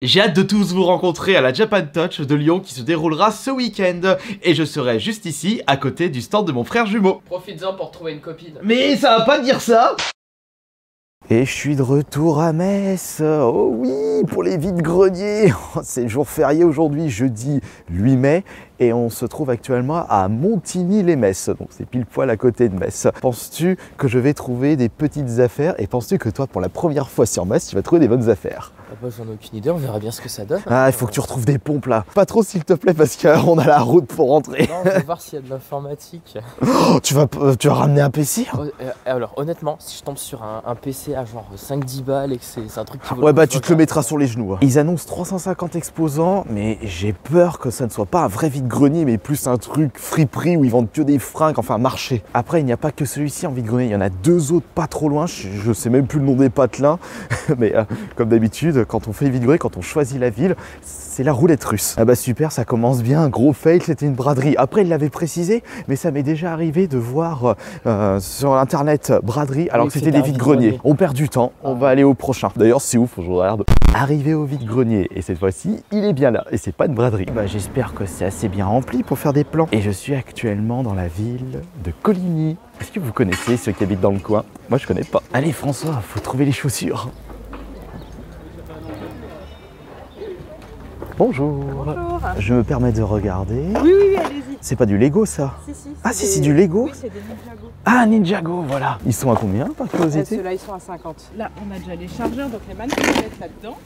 J'ai hâte de tous vous rencontrer à la Japan Touch de Lyon qui se déroulera ce week-end. Et je serai juste ici, à côté du stand de mon frère jumeau. Profites-en pour trouver une copine. Mais ça va pas dire ça! Et je suis de retour à Metz. Oh oui, pour les vides-greniers. C'est le jour férié aujourd'hui, jeudi 8 mai. Et on se trouve actuellement à Montigny-les-Metz. Donc c'est pile poil à côté de Metz. Penses-tu que je vais trouver des petites affaires? Et penses-tu que toi, pour la première fois sur Metz, tu vas trouver des bonnes affaires? Ah bah, j'en ai aucune idée, on verra bien ce que ça donne. Ah, il faut que tu retrouves des pompes là. Pas trop s'il te plaît parce qu'on a la route pour rentrer. Non, on va voir s'il y a de l'informatique. Oh, tu vas ramener un PC? Alors honnêtement, si je tombe sur un PC à genre 5-10 balles et que c'est un truc qui vaut Ouais bah tu te le mettras sur les genoux. Ils annoncent 350 exposants, mais j'ai peur que ça ne soit pas un vrai vide-grenier, mais plus un truc friperie où ils vendent que des fringues, enfin marché. Après, il n'y a pas que celui-ci en vide-grenier, il y en a deux autres pas trop loin, je sais même plus le nom des patelins, mais comme d'habitude, quand on fait vide-grenier, quand on choisit la ville, c'est la roulette russe. Ah bah super, ça commence bien, gros fail, c'était une braderie. Après, il l'avait précisé, mais ça m'est déjà arrivé de voir sur internet braderie, alors que c'était des vide-greniers. On perd du temps, on va aller au prochain. D'ailleurs, c'est ouf, je regarde. Arrivé au vide-grenier, et cette fois-ci, il est bien là, et c'est pas une braderie. Bah j'espère que c'est assez bien rempli pour faire des plans. Et je suis actuellement dans la ville de Coligny. Est-ce que vous connaissez ceux qui habitent dans le coin? Moi, je connais pas. Allez François, faut trouver les chaussures. Bonjour. Bonjour. Je me permets de regarder. Oui, allez-y. C'est pas du Lego ça? Si. Ah si, c'est du Lego? Oui, c'est des Ninjago. Ah, Ninjago, voilà. Ils sont à combien par curiosité? Ceux-là, ils sont à 50. Là, on a déjà les chargeurs, donc les mannequins vont être là-dedans.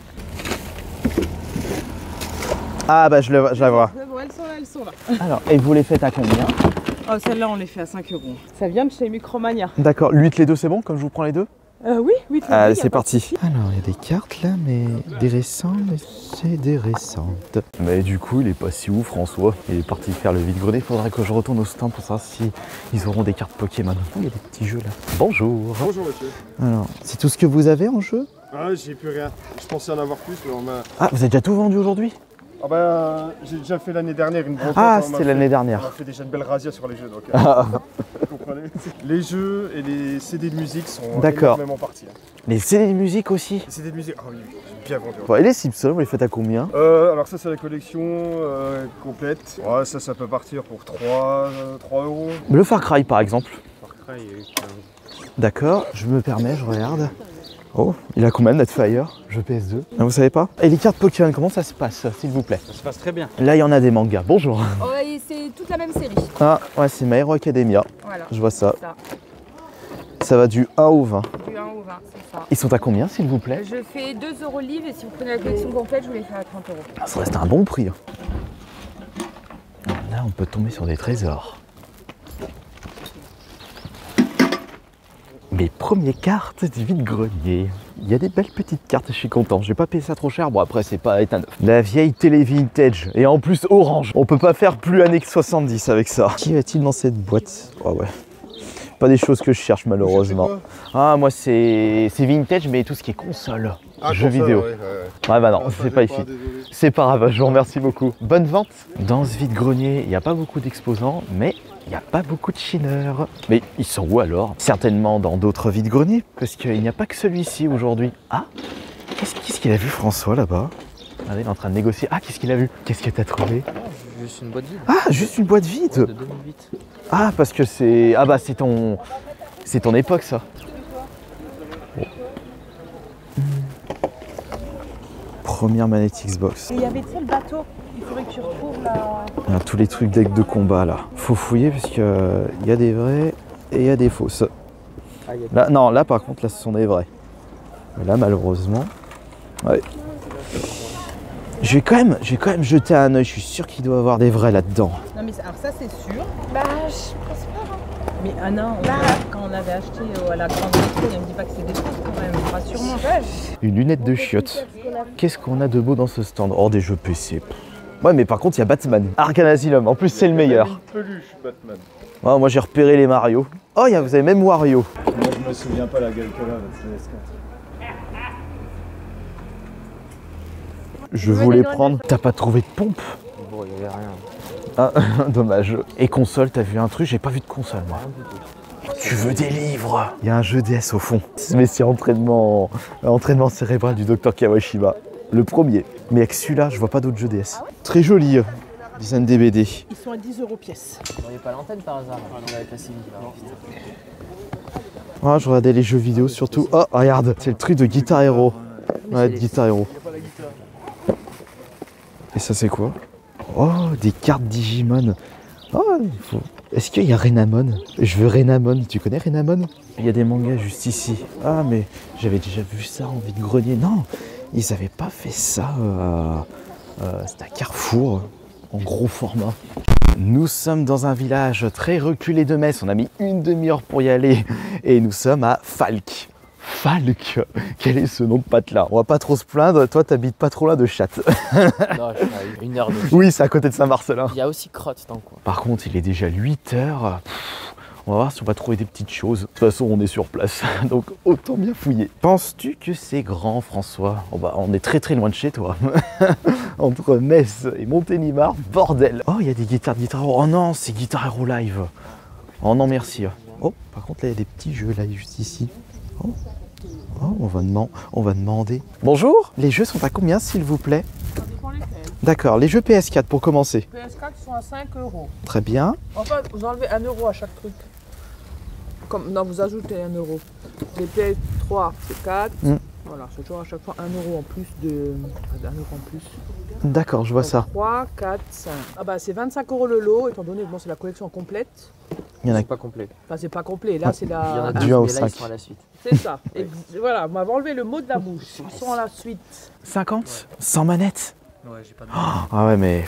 Ah bah je la vois. Bon, elles sont là. Alors, et vous les faites à combien? Oh, celle-là, on les fait à 5 €. Ça vient de chez Micromania. D'accord, 8 les deux c'est bon comme je vous prends les deux? Oui. Allez, c'est parti. Alors, il y a des cartes là, mais des récentes, mais c'est des récentes. Mais du coup, il est pas si ouf, François. Il est parti faire le vide-grenier. Il faudrait que je retourne au stand pour savoir si ils auront des cartes Pokémon. Oh, il y a des petits jeux là. Bonjour. Bonjour monsieur. Alors, c'est tout ce que vous avez en jeu? Ah, j'ai plus rien. Je pensais en avoir plus, mais on m'a... Ah, vous avez déjà tout vendu aujourd'hui? Ah bah, j'ai déjà fait l'année dernière une brocante. Ah, on m'a c'était l'année fait- On dernière. a fait déjà une belle razzia sur les jeux, donc Ah, vous comprenez. Les jeux et les CD de musique sont D'accord. énormément partis. Hein. les CD de musique aussi. Les CD de musique, ah oui, j'ai bien vendu. Bon, et les Simpsons, vous les faites à combien? Alors ça c'est la collection complète. Ouais, ça peut partir pour 3 €. Le Far Cry par exemple. Far Cry, D'accord, je me permets, je regarde. Oh, il a combien de Fire? Jeu PS2. Ah, vous savez pas? Et les cartes Pokémon, comment ça se passe, s'il vous plaît? ça se passe très bien. Là, il y en a des mangas. Bonjour. Oh, et c'est toute la même série. Ah, ouais, c'est My Hero Academia. Voilà. Je vois ça. Ça. Ça va du 1 au 20. Du 1 au 20, c'est ça. Ils sont à combien, s'il vous plaît? Je fais 2 € livre et si vous prenez la collection complète, je vous les fais à 30 €. Ah, ça reste un bon prix. Là, on peut tomber sur des trésors. Mes premières cartes du vide-grenier. Il y a des belles petites cartes, je suis content. Je vais pas payer ça trop cher. Bon, après, c'est pas état neuf. La vieille télé vintage. Et en plus, orange. On peut pas faire plus années 70 avec ça. Qu'y a-t-il dans cette boîte? Oh ouais. Pas des choses que je cherche, malheureusement. Ah, moi, c'est vintage, mais tout ce qui est console. Jeux vidéo. Ouais, bah non, c'est pas ici. C'est pas grave, je vous remercie beaucoup. Bonne vente. Dans ce vide-grenier, il n'y a pas beaucoup d'exposants, mais il n'y a pas beaucoup de chineurs. Mais ils sont où alors? Certainement dans d'autres vide-greniers, parce qu'il n'y a pas que celui-ci aujourd'hui. Ah, qu'est-ce qu'il a vu François là-bas? Regardez, il est en train de négocier. Ah, qu'est-ce qu'il a vu? Qu'est-ce que t'as trouvé? Juste une boîte vide. Ah, juste une boîte vide. De 2008. Ah, parce que c'est... Ah bah c'est ton époque ça. Bon. Première manette Xbox. Et il y avait, tu sais, le bateau. Il faudrait que tu retrouves la... Ah, tous les trucs deck de combat là. Faut fouiller parce que y a des vrais et il y a des fausses. Ah, y a... Là, non, là par contre, là ce sont des vrais. Mais là malheureusement, ouais. Je vais quand même jeter un œil. Je suis sûr qu'il doit y avoir des vrais là-dedans. Non, mais alors ça, c'est sûr. Bah, je pense pas. Mais Anna, quand on avait acheté à la grande vitrine, elle me dit pas que c'est des fausses quand même. Rassure-moi. Une lunette de chiottes. Qu'est-ce qu'on a de beau dans ce stand? Oh, des jeux PC. Ouais, mais par contre, il y a Batman. Arkham Asylum, en plus, c'est le meilleur. Une peluche Batman. Oh, moi, j'ai repéré les Mario. Oh, vous avez même Wario. Moi je me souviens pas la gueule que là, c'est S4. Je voulais prendre. T'as pas trouvé de pompe? Bon, il y avait rien. Ah, dommage. Et console, t'as vu un truc? J'ai pas vu de console, moi. Tu veux des livres? Il y a un jeu DS au fond. Mais c'est entraînement cérébral du docteur Kawashima. Le premier. Mais avec celui-là, je vois pas d'autres jeux DS. Très joli, design des BD. Ils sont à 10 € pièce. Vous n'auriez pas l'antenne par hasard? On avait passé vite là. Ah, je regardais les jeux vidéo surtout. Oh, regarde, c'est le truc de Guitar Hero. Ouais, de Guitar Hero. Et ça, c'est quoi? Oh, des cartes Digimon. Oh, est-ce qu'il y a Renamon? Je veux Renamon. Tu connais Renamon? Il y a des mangas juste ici. Ah, mais j'avais déjà vu ça en vide-grenier. Non, ils avaient pas fait ça. C'était à Carrefour, en gros format. Nous sommes dans un village très reculé de Metz. On a mis une demi-heure pour y aller. Et nous sommes à Falck. Falck, quel est ce nom de patelin? On va pas trop se plaindre. Toi, t'habites pas trop loin de Chatte. Non, je suis à 1 heure de Oui, c'est à côté de Saint-Marcelin. Il y a aussi Crotte dans le coin. Par contre, il est déjà 8 heures. On va voir si on va trouver des petites choses. De toute façon, on est sur place, donc autant bien fouiller. Penses-tu que c'est grand, François? Oh bah, on est très très loin de chez toi. Entre Metz et Montélimar, bordel. Oh, il y a des guitares de Guitar Hero. Oh non, c'est Guitar Hero Live. Oh non, merci. Oh, par contre, là, il y a des petits jeux là, juste ici. Oh, on va demander. Bonjour, les jeux sont à combien, s'il vous plaît? D'accord, les jeux PS4 pour commencer. PS4 sont à 5 €. Très bien. En fait, vous enlevez 1 € à chaque truc. Non, vous ajoutez 1 €. Les PS3, c'est 4. Voilà, c'est toujours à chaque fois 1 € en plus de. 1 € en plus. D'accord, je vois ça. 3, 4, 5. Ah bah c'est 25 € le lot, étant donné que bon, c'est la collection complète. Il y en a C'est pas complet. Enfin, c'est pas complet, là c'est Il y en la. a Du 1 au mais là, ils 5. sont à la suite. C'est ça. Et voilà, on m'avait enlevé le mot de la bouche. Ils sont à la suite. 50 sans manette. Ouais, j'ai pas de. Ah ouais, mais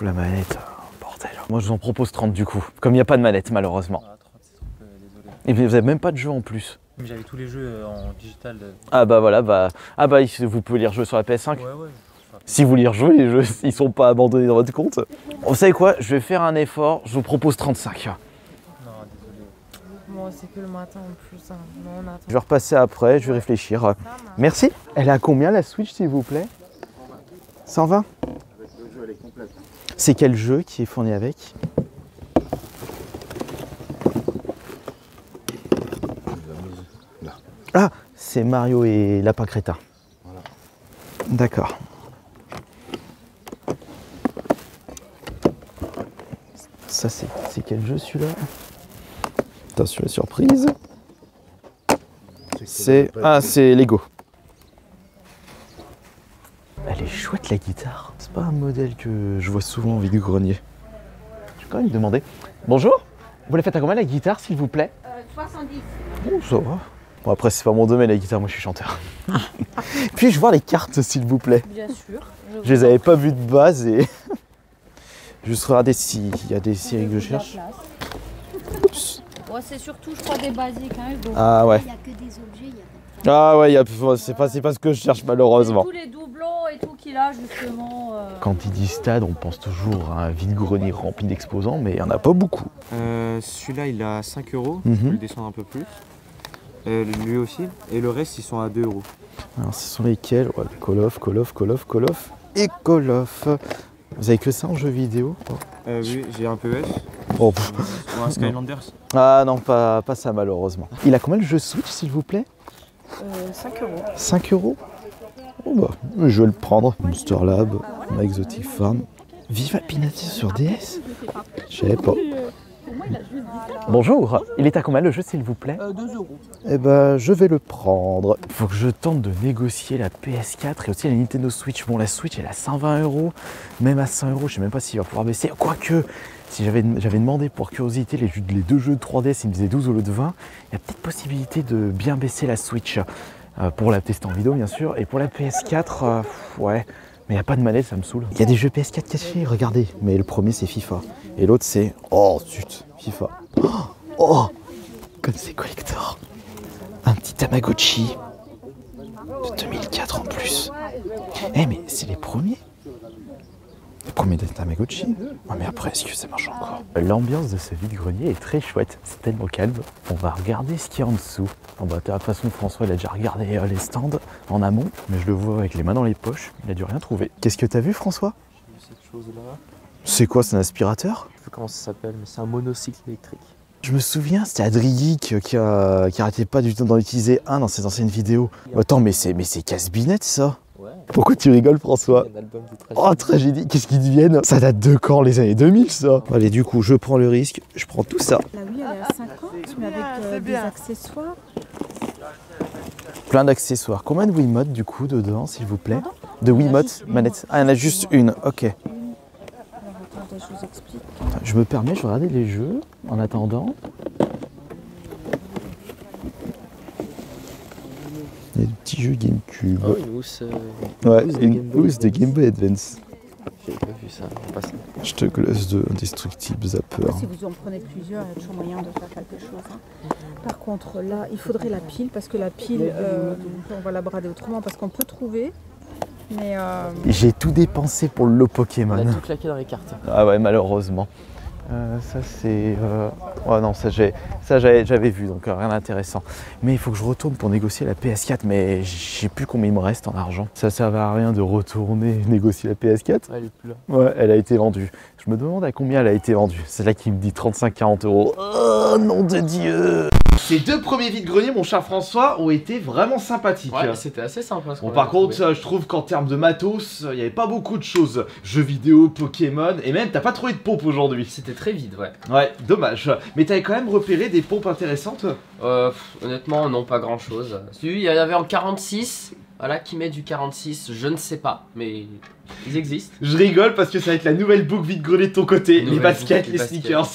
la manette, bordel. Moi, je vous en propose 30 du coup. Comme il n'y a pas de manette, malheureusement. Ah, 30, c'est trop peu, désolé. Et puis, vous avez même pas de jeu en plus. Mais j'avais tous les jeux en digital. Ah bah voilà, vous pouvez les rejouer sur la PS5. Ouais. Si vous les rejouez, les jeux, ils sont pas abandonnés dans votre compte. Vous savez quoi? Je vais faire un effort, je vous propose 35. Non, désolé. Bon, c'est que le matin en plus. Hein. Non, on attend. Je vais repasser après, je vais réfléchir. Merci. Elle est à combien la Switch, s'il vous plaît? 120? Avec le jeu, elle est complète. C'est quel jeu qui est fourni avec? Ah, c'est Mario et Lapin Crétin. Voilà. D'accord. Ça, c'est quel jeu celui-là? Attention la surprise. C'est Lego. Elle est chouette la guitare. C'est pas un modèle que je vois souvent en vide-grenier. Je vais quand même demander. Bonjour, vous la faites à combien la guitare, s'il vous plaît? 70. Oh, ça va. Bon, après, c'est pas mon domaine la guitare, moi je suis chanteur. Puis-je voir les cartes, s'il vous plaît? Bien sûr. Je les avais pas vues de base et. Juste regarder s'il y a des séries que je cherche. Oups. Ouais, c'est surtout, je crois, des basiques. Hein, donc, Ah ouais. il n'y a que des objets. Il y a Ah ouais, c'est pas ce que je cherche malheureusement. tous les doublons et tout qu'il a, justement. Quand il dit stade, on pense toujours à un vide-grenier rempli d'exposants, mais il n'y en a pas beaucoup. Celui-là, il est à 5 €. Mhm. Je peux le descendre un peu plus. Lui aussi. Et le reste, ils sont à 2 €. Alors, ce sont lesquels? Ouais, Call of et Call of. Vous avez que ça en jeu vidéo? Oui, j'ai un PES. Oh, Ou un Skylanders. Ah non, pas ça malheureusement. Il a combien le jeu Switch, s'il vous plaît? 5 €. 5 €? Oh bah, je vais le prendre. Monster Lab, My Exotic Farm. Viva Pinati sur DS? Je savais pas. Bonjour, il est à combien le jeu, s'il vous plaît? 2 €. Eh ben, je vais le prendre. Faut que je tente de négocier la PS4 et aussi la Nintendo Switch. Bon, la Switch, elle est à 120 €. Même à 100 €, je sais même pas s'il va pouvoir baisser. Quoique, si j'avais demandé pour curiosité les 2 jeux de 3DS, il me disait 12 au lieu de 20. Il y a peut-être possibilité de bien baisser la Switch. Pour la tester en vidéo, bien sûr. Et pour la PS4, ouais. Mais il n'y a pas de manette, ça me saoule. Il y a des jeux PS4 cachés, regardez. Mais le premier, c'est FIFA. Et l'autre, c'est... Oh, zut, FIFA. Oh, comme c'est collector. Un petit Tamagotchi. De 2004 en plus. Eh, mais c'est les premiers. Les premiers des Tamagotchi. Oh, mais après, est-ce que ça marche encore? L'ambiance de ce vide-grenier est très chouette. C'est tellement calme. On va regarder ce qu'il y a en dessous. Bon, bah, de toute façon, François, il a déjà regardé les stands en amont. Mais je le vois avec les mains dans les poches. Il a dû rien trouver. Qu'est-ce que t'as vu, François? Cette chose-là. C'est quoi, c'est un aspirateur? Je sais plus comment ça s'appelle, mais c'est un monocycle électrique. Je me souviens, c'était Adrigeek qui arrêtait pas du tout d'en utiliser un dans ses anciennes vidéos. Attends, mais c'est casse-binette ça? Ouais. Pourquoi tu rigoles, François? Un album de tragédie. Oh, tragédie, qu'est-ce qu'ils deviennent? Ça date de quand? Les années 2000, ça? Allez, du coup, je prends le risque, je prends tout ça. La Wii, elle est à 50, mais avec des accessoires. Plein d'accessoires. Combien de Wiimotes, du coup, dedans, s'il vous plaît? De Wiimotes, manettes. Ah, il y en a juste une, ok. Alors, attendez, je vous explique. Je me permets, je vais regarder les jeux en attendant. Il y a des petits jeux GameCube. Oh, une housse. Ouais, housse de une Game Boy housse de Game Boy Advance. J'avais pas vu ça. Pas ça. Je te glace de indestructible zapper. Si vous en prenez plusieurs, il y a toujours moyen de faire quelque chose. Hein. Par contre, là, il faudrait la pile, parce que la pile, on va la brader autrement, parce qu'on peut trouver. Mais J'ai tout dépensé pour le lot On Pokémon. a tout claqué dans les cartes. Ah ouais, malheureusement. Ça c'est... Oh non, j'avais vu, donc rien d'intéressant. Mais il faut que je retourne pour négocier la PS4, mais je sais plus combien il me reste en argent. Ça servait à rien de retourner négocier la PS4. Elle est plus là. Ouais, elle a été vendue. Je me demande à combien elle a été vendue. C'est là qui me dit 35-40 euros. Oh, nom de Dieu! Ces deux premiers vide-greniers, mon cher François, ont été vraiment sympathiques. Ouais, c'était assez sympa. Bon, par contre, je trouve qu'en termes de matos, il n'y avait pas beaucoup de choses. Jeux vidéo, Pokémon, et même, t'as pas trouvé de pompe aujourd'hui. C'était très vide, ouais. Ouais, dommage. Mais t'avais quand même repéré des pompes intéressantes? Honnêtement, non, pas grand chose. Il y en avait en 46. Voilà, qui met du 46, je ne sais pas, mais ils existent. Je rigole parce que ça va être la nouvelle boucle vide-grenier de ton côté. Les Nouvelle baskets, boucle, les les sneakers.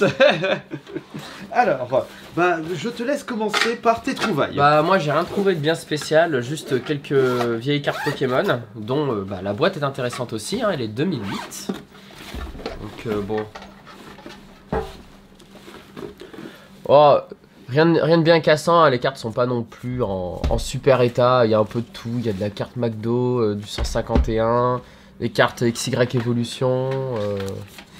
Alors, bah, je te laisse commencer par tes trouvailles. Bah, moi j'ai rien trouvé de bien spécial, juste quelques vieilles cartes Pokémon, dont bah, la boîte est intéressante aussi, hein, elle est 2008. Donc, bon. Oh, rien de bien cassant, hein, les cartes sont pas non plus en super état, il y a un peu de tout, il y a de la carte McDo, du 151, des cartes XY Evolution,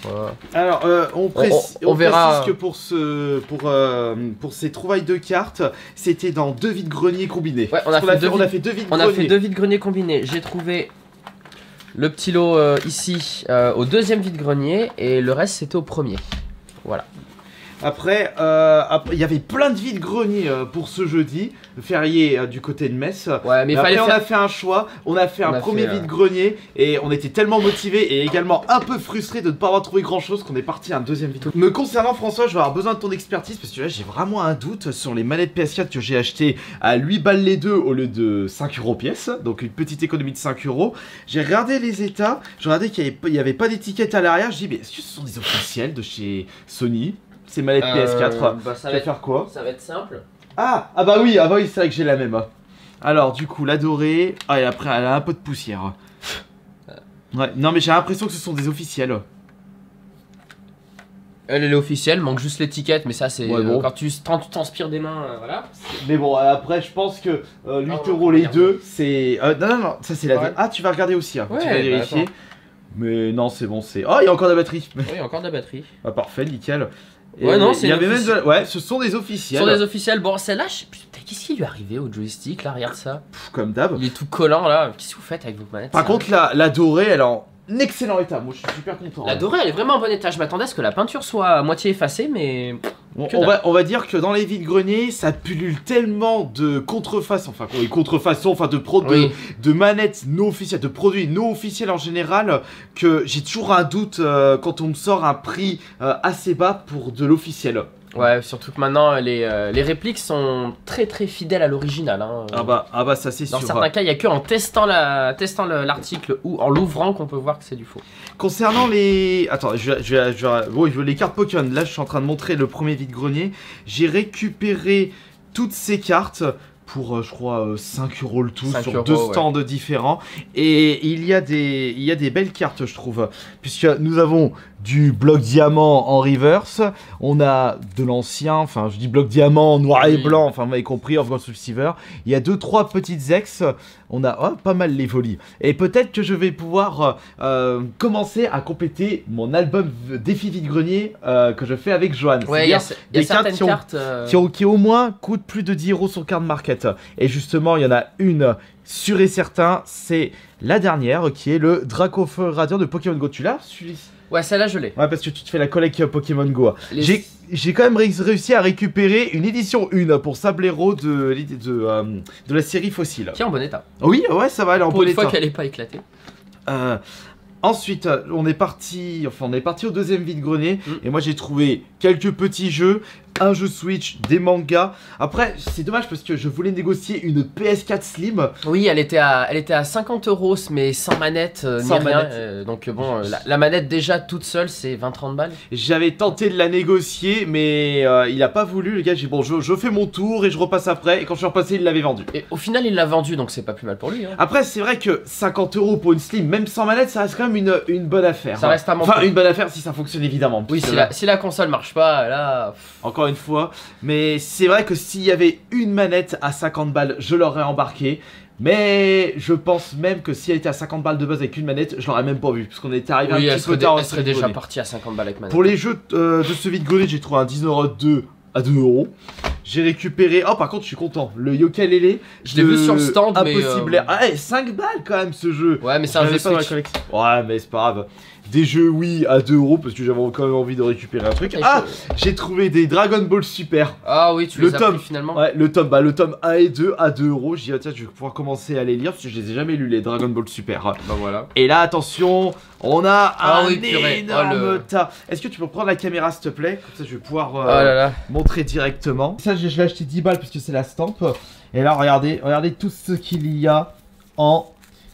voilà. Alors, on verra. précise que pour ces trouvailles de cartes, c'était dans deux vides-greniers combinés. Ouais, on a fait deux vides-greniers. On a fait deux vides-greniers combinés, j'ai trouvé le petit lot ici au deuxième vide-grenier et le reste c'était au premier, voilà. Après, il y avait plein de vides-greniers pour ce jeudi, férié du côté de Metz. Ouais, mais après, on a fait un choix, on a fait un premier vide-grenier et on était tellement motivés et également un peu frustrés de ne pas avoir trouvé grand-chose qu'on est parti à un deuxième vide-grenier. Me concernant, François, je vais avoir besoin de ton expertise parce que là, j'ai vraiment un doute sur les manettes PS4 que j'ai achetées à 8 balles les deux au lieu de 5 € pièce, donc une petite économie de 5 €. J'ai regardé les états, j'ai regardé qu'il n'y avait pas d'étiquette à l'arrière, je dis, mais est-ce que ce sont des officiels de chez Sony? Ces manettes PS4, bah, ça va faire quoi? Ça va être simple. Ah bah oui, c'est vrai que j'ai la même. Alors du coup, la dorée, et après elle a un peu de poussière. Ouais, non mais j'ai l'impression que ce sont des officiels. Elle est officielle, manque juste l'étiquette, mais ça c'est bon. quand tu t'inspires des mains, voilà. Mais bon, après je pense que 8 € les deux, c'est... non, ça c'est la... Ouais. Ah, tu vas regarder aussi, hein. Ouais, tu vas vérifier. Bah, mais non, c'est bon, c'est... Oh, il y a encore de la batterie. Oui, encore de la batterie. Ah, parfait, nickel. Et Ouais, non, c'est il y avait même de... Ouais, ce sont des officiels. Ce sont des officiels. Bon, celle-là, putain, qu'est-ce qui lui est arrivé au joystick là? Regarde ça. Comme d'hab. Il est tout collant là. Qu'est-ce que vous faites avec vos manettes? Par contre, la dorée, elle est en excellent état. Moi, je suis super content. La dorée, elle est vraiment en bon état. Je m'attendais à ce que la peinture soit à moitié effacée, mais. Bon, on va dire que dans les vides-greniers, ça pullule tellement de contrefaçons, de manettes non officielles, de produits non officiels en général, que j'ai toujours un doute quand on me sort un prix assez bas pour de l'officiel. Ouais, surtout que maintenant les répliques sont très fidèles à l'original. Hein. Ah bah ça c'est sûr. Dans certains cas, il n'y a que en testant l'article ou en l'ouvrant qu'on peut voir que c'est du faux. Concernant les... Attends, je veux les cartes Pokémon. Là, je suis en train de montrer le premier vide-grenier. J'ai récupéré toutes ces cartes pour, je crois, 5 € le tout, sur deux stands différents. Et il y a des belles cartes, je trouve. Puisque nous avons du bloc diamant en reverse, on a de l'ancien, enfin je dis bloc diamant noir et blanc, enfin vous m'avez compris, en Ghost Receiver. Il y a 2-3 petites ex, on a pas mal les volies. Et peut-être que je vais pouvoir commencer à compléter mon album défi vide-grenier que je fais avec Johan. Ouais, il y a certaines cartes qui au moins coûtent plus de 10 € sur Card Market. Et justement, il y en a une sûr et certain, c'est la dernière qui est le Dracofeu Radiant de Pokémon Go. Tu l'as Ouais, celle-là, je l'ai. Ouais, parce que tu te fais la collecte Pokémon Go. Les- J'ai quand même réussi à récupérer une édition 1 pour Sablero de la série Fossile. Qui est en bon état. Oui, ouais, ça va, elle est en Pour bon une fois état. qu'elle est pas éclatée. Ensuite, on est parti au deuxième vide-grenier et moi j'ai trouvé quelques petits jeux, un jeu Switch, des mangas. Après, c'est dommage parce que je voulais négocier une PS4 Slim. Oui, elle était à 50 € mais sans manette, Sans ni rien. manette. Donc bon, la manette déjà toute seule, c'est 20-30 balles. J'avais tenté de la négocier, mais il a pas voulu. Le gars, j'ai dit bon, je fais mon tour et je repasse après. Et quand je suis repassé, il l'avait vendu. Et au final, il l'a vendu, donc c'est pas plus mal pour lui. Hein. Après, c'est vrai que 50 € pour une Slim, même sans manette, ça reste quand même une bonne affaire. Ça reste à mon Enfin, prix. une bonne affaire si ça fonctionne évidemment. Oui, Parce que si la console marche pas, là... encore une fois, mais c'est vrai que s'il y avait une manette à 50 balles, je l'aurais embarqué. Mais je pense même que si elle était à 50 balles de base avec une manette, je l'aurais même pas vu. Parce qu'on était arrivé Oui, un elle petit peu tard. elle serait déjà partie à 50 balles avec manette. Pour les jeux de ce vide-grenier, j'ai trouvé un Disneyland 2 à 2 €. J'ai récupéré. Oh, par contre, je suis content. Le Yooka-Laylee. Je l'ai vu sur le stand, mais, Impossible Air. Ah, 5 balles quand même ce jeu. Ouais, mais c'est Je un jeu l'avais pas dans la Switch. collection. Ouais, mais c'est pas grave. Des jeux, oui, à 2 € parce que j'avais quand même envie de récupérer un truc. Ah, j'ai trouvé des Dragon Ball Super. Ah oui, tu Le les as tome. pris finalement. Ouais, le tome 1 et 2 à 2 €. J'ai dit, ah, tiens, je vais pouvoir commencer à les lire parce que je les ai jamais lus, les Dragon Ball Super. Bah voilà. Et là, attention, on a un oui, purée. énorme tas. Est-ce que tu peux prendre la caméra, s'il te plaît? Comme ça, je vais pouvoir Oh là là. montrer directement. Ça, je l'ai acheté 10 balles parce que c'est la stamp. Et là, regardez tout ce qu'il y a en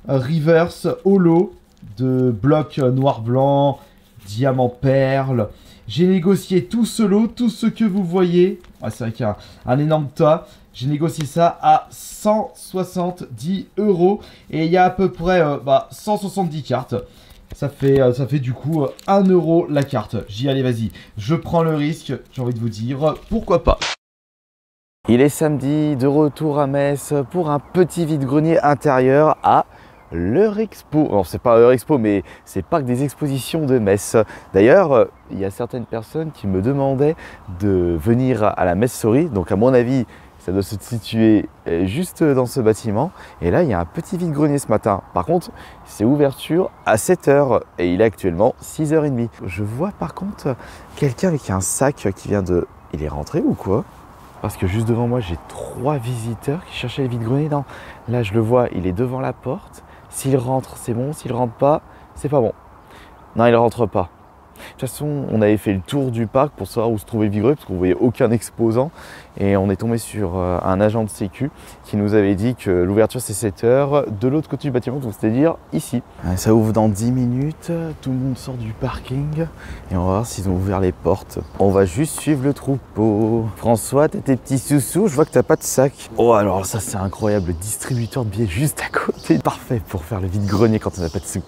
reverse holo de blocs noir-blanc, diamant perle. J'ai négocié tout ce lot, tout ce que vous voyez. Ah, c'est vrai qu'il y a un énorme tas. J'ai négocié ça à 170 €. Et il y a à peu près 170 cartes. Ça fait du coup 1 € la carte. J'y dis, allez, vas-y, je prends le risque. J'ai envie de vous dire, pourquoi pas. Il est samedi, de retour à Metz pour un petit vide-grenier intérieur à l'Eurexpo. Alors c'est pas l'Eurexpo, mais c'est Parc des Expositions de Metz. D'ailleurs, il y a certaines personnes qui me demandaient de venir à la Metz Story. Donc à mon avis, ça doit se situer juste dans ce bâtiment. Et là, il y a un petit vide-grenier ce matin. Par contre, c'est ouverture à 7 h et il est actuellement 6 h 30. Je vois par contre quelqu'un avec un sac qui vient de... Il est rentré ou quoi? Parce que juste devant moi, j'ai 3 visiteurs qui cherchaient le vide-grenier. Non, là, je le vois, il est devant la porte. S'il rentre, c'est bon. S'il rentre pas, c'est pas bon. Non, il rentre pas. De toute façon, on avait fait le tour du parc pour savoir où se trouvait le vide-grenier parce qu'on voyait aucun exposant. Et on est tombé sur un agent de sécu qui nous avait dit que l'ouverture c'est 7 h de l'autre côté du bâtiment, donc c'est-à-dire ici. Ça ouvre dans 10 minutes, tout le monde sort du parking et on va voir s'ils ont ouvert les portes. On va juste suivre le troupeau. François, t'as tes petits sous-sous, je vois que t'as pas de sac. Oh alors ça c'est incroyable, le distributeur de billets juste à côté. Parfait pour faire le vide-grenier quand on n'a pas de sous.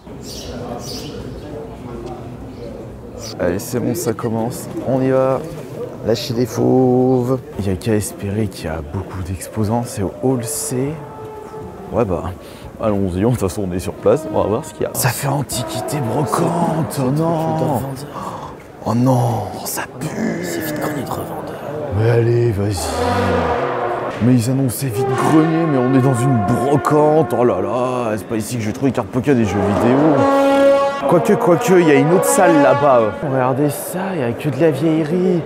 Allez, c'est bon, ça commence. On y va. Lâcher les fauves. Il n'y a qu'à espérer qu'il y a beaucoup d'exposants. C'est au Hall C. Ouais, bah, allons-y. De toute façon, on est sur place. On va voir ce qu'il y a. Ça fait antiquité brocante. Oh non. Oh non, ça pue. C'est vide-grenier de revendeur. Mais allez, vas-y. Mais ils annonçaient vide-grenier, mais on est dans une brocante. Oh là là, c'est pas ici que je vais trouver cartes Pokémon des jeux vidéo. Quoique, il y a une autre salle là-bas. Regardez ça, il n'y a que de la vieillerie.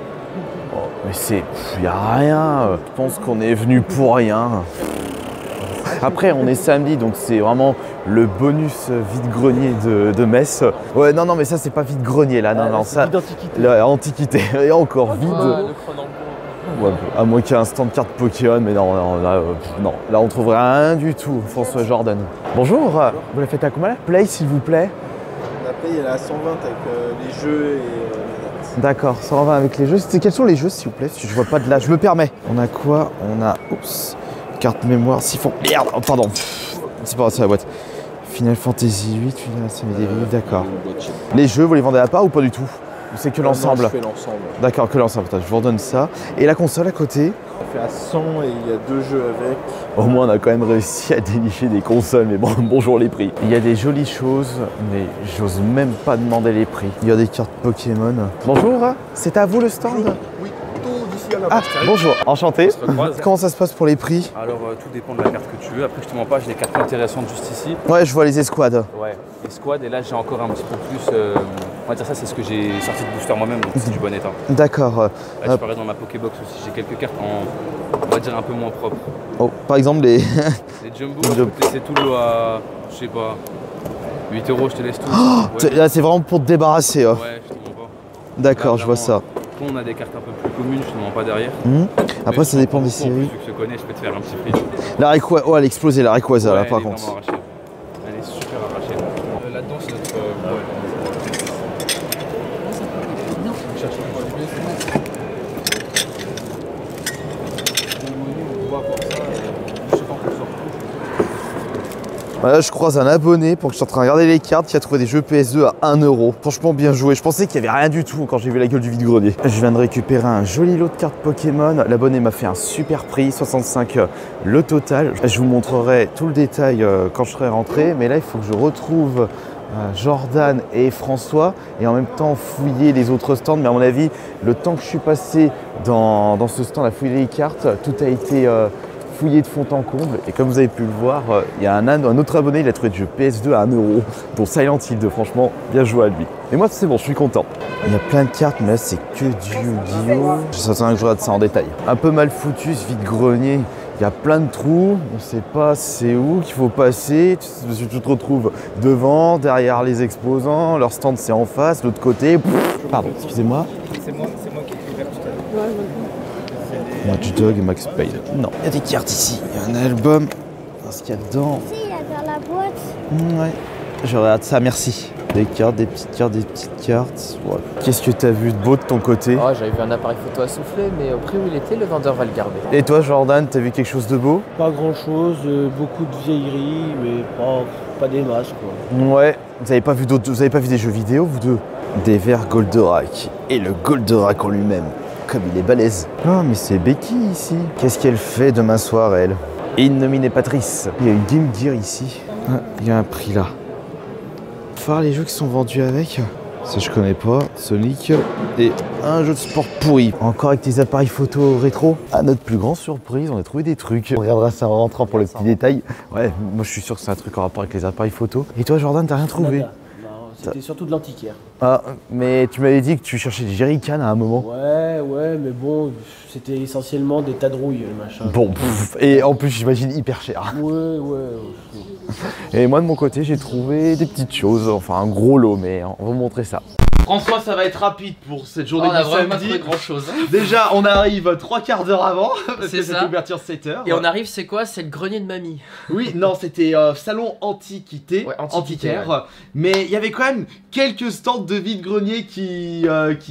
Oh, mais c'est... il n'y a rien. Je pense qu'on est venu pour rien. Après, on est samedi, donc c'est vraiment le bonus vide-grenier de Metz. Ouais, non, mais ça, c'est pas vide-grenier, là. Non, ça... Antiquité. Et encore vide. Ouais, à moins qu'il y ait un stand de cartes Pokémon, mais non, là, on trouverait rien du tout. François Jordan. Bonjour, vous la faites à combien la Play, s'il vous plaît? La Play, elle est à 120 avec les jeux et les notes. D'accord, 120 avec les jeux. Quels sont les jeux, s'il vous plaît? Parce que je vois pas de là. Je me permets. On a quoi? On a... Oups. Carte mémoire, siphon. Merde, oh, pardon. C'est pas ça la boîte. Final Fantasy 8, Final Fantasy 8, d'accord. Les jeux, vous les vendez à part ou pas du tout? Ou c'est que l'ensemble? Je fais l'ensemble. D'accord, que l'ensemble. Je vous redonne ça. Et la console à côté? On fait à 100 et il y a 2 jeux avec. Au moins, on a quand même réussi à dénicher des consoles, mais bon, bonjour les prix. Il y a des jolies choses, mais j'ose même pas demander les prix. Il y a des cartes Pokémon. Bonjour, c'est à vous le stand? Oui, tout d'ici à Ah, bonjour, enchanté. On se recroise. Comment ça se passe pour les prix? Alors tout dépend de la carte que tu veux. Après je te mens pas, j'ai des cartes intéressantes juste ici. Ouais, je vois les escouades. Ouais, les squads et là j'ai encore un petit peu plus. On va dire ça, c'est ce que j'ai sorti de booster moi-même, donc c'est du bon état. D'accord. Là je parais dans ma Pokébox aussi, j'ai quelques cartes on va dire un peu moins propres. Oh, par exemple les... Les Jumbo, je peux te laisser tout le lot à, je sais pas, 8 €, je te laisse tout. Oh, ouais. là c'est vraiment pour te débarrasser. Ouais, je te mens pas. D'accord, je vois ça. Quand on a des cartes un peu plus communes, je te mens pas derrière. Après ça dépend des séries. Vu que je te connais, je peux te faire un petit prix. La Rayquaza, oh elle a explosé la Rayquaza ouais, là par elle est contre. vraiment arrachée. Elle est super arrachée. Là-dedans c'est notre... Voilà, je croise un abonné pour que je sois en train de regarder les cartes qui a trouvé des jeux PS2 à 1 €. Franchement bien joué. Je pensais qu'il n'y avait rien du tout quand j'ai vu la gueule du vide-grenier. Je viens de récupérer un joli lot de cartes Pokémon. L'abonné m'a fait un super prix, 65 le total. Je vous montrerai tout le détail quand je serai rentré. Mais là il faut que je retrouve Jordan et François et en même temps fouiller les autres stands. Mais à mon avis, le temps que je suis passé dans ce stand à fouiller les cartes, tout a été... fouillé de fond en comble et comme vous avez pu le voir, il y a un autre abonné, il a trouvé des jeux PS2 à 1 €, dont Silent Hill 2, franchement, bien joué à lui. Et moi c'est bon, je suis content. Il y a plein de cartes, mais là c'est que du Yu-Gi-Oh! Ça sert à rien que je regarde ça en détail. Un peu mal foutu ce vide-grenier, il y a plein de trous, on sait pas c'est où qu'il faut passer, tu te retrouves devant, derrière les exposants, leur stand c'est en face, l'autre côté. Pardon, excusez-moi. C'est moi qui t'ai ouvert tout à l'heure. Watchdog et Max Payne. Non, il y a des cartes ici. Il y a un album. Ce qu'il y a dedans. Si, il y a dans la boîte. Ouais. Je regarde ça, merci. Des cartes, des petites cartes, des petites cartes. Ouais. Qu'est-ce que t'as vu de beau de ton côté? Oh, j'avais vu un appareil photo à souffler, mais au prix où il était, le vendeur va le garder. Et toi, Jordan, t'as vu quelque chose de beau? Pas grand chose, beaucoup de vieilleries, mais pas des masses quoi. Ouais. Vous avez pas vu des jeux vidéo, vous deux? Des verres Goldorak. Et le Goldorak en lui-même. Comme il est balèze. Oh, mais c'est Becky ici. Qu'est-ce qu'elle fait demain soir, elle? Innominée Patrice. Il y a une Game Gear ici. Ah, il y a un prix là. Faut voir les jeux qui sont vendus avec. Ça, je connais pas. Sonic. Et un jeu de sport pourri. Encore avec des appareils photo rétro. À notre plus grande surprise, on a trouvé des trucs. On regardera ça en rentrant pour les petits détails. Ouais, moi je suis sûr que c'est un truc en rapport avec les appareils photo. Et toi, Jordan, t'as rien trouvé? C'était surtout de l'antiquaire. Ah, mais tu m'avais dit que tu cherchais des jerrycans à un moment. Ouais, mais bon, c'était essentiellement des tas de rouilles, machin. Bon, et en plus, j'imagine hyper cher. Ouais. Et moi, de mon côté, j'ai trouvé des petites choses, enfin un gros lot, mais on va vous montrer ça. François, ça va être rapide pour cette journée on a du vraiment samedi. pas trouvé grand chose. Déjà, on arrive 3 quarts d'heure avant, parce que C'est c'est ouverture 7h. Et on arrive, c'est quoi? C'est le grenier de mamie. Oui, non, c'était salon antiquité, Ouais, antiquitaire, antiquaire. Mais il y avait quand même quelques stands de vide-grenier qui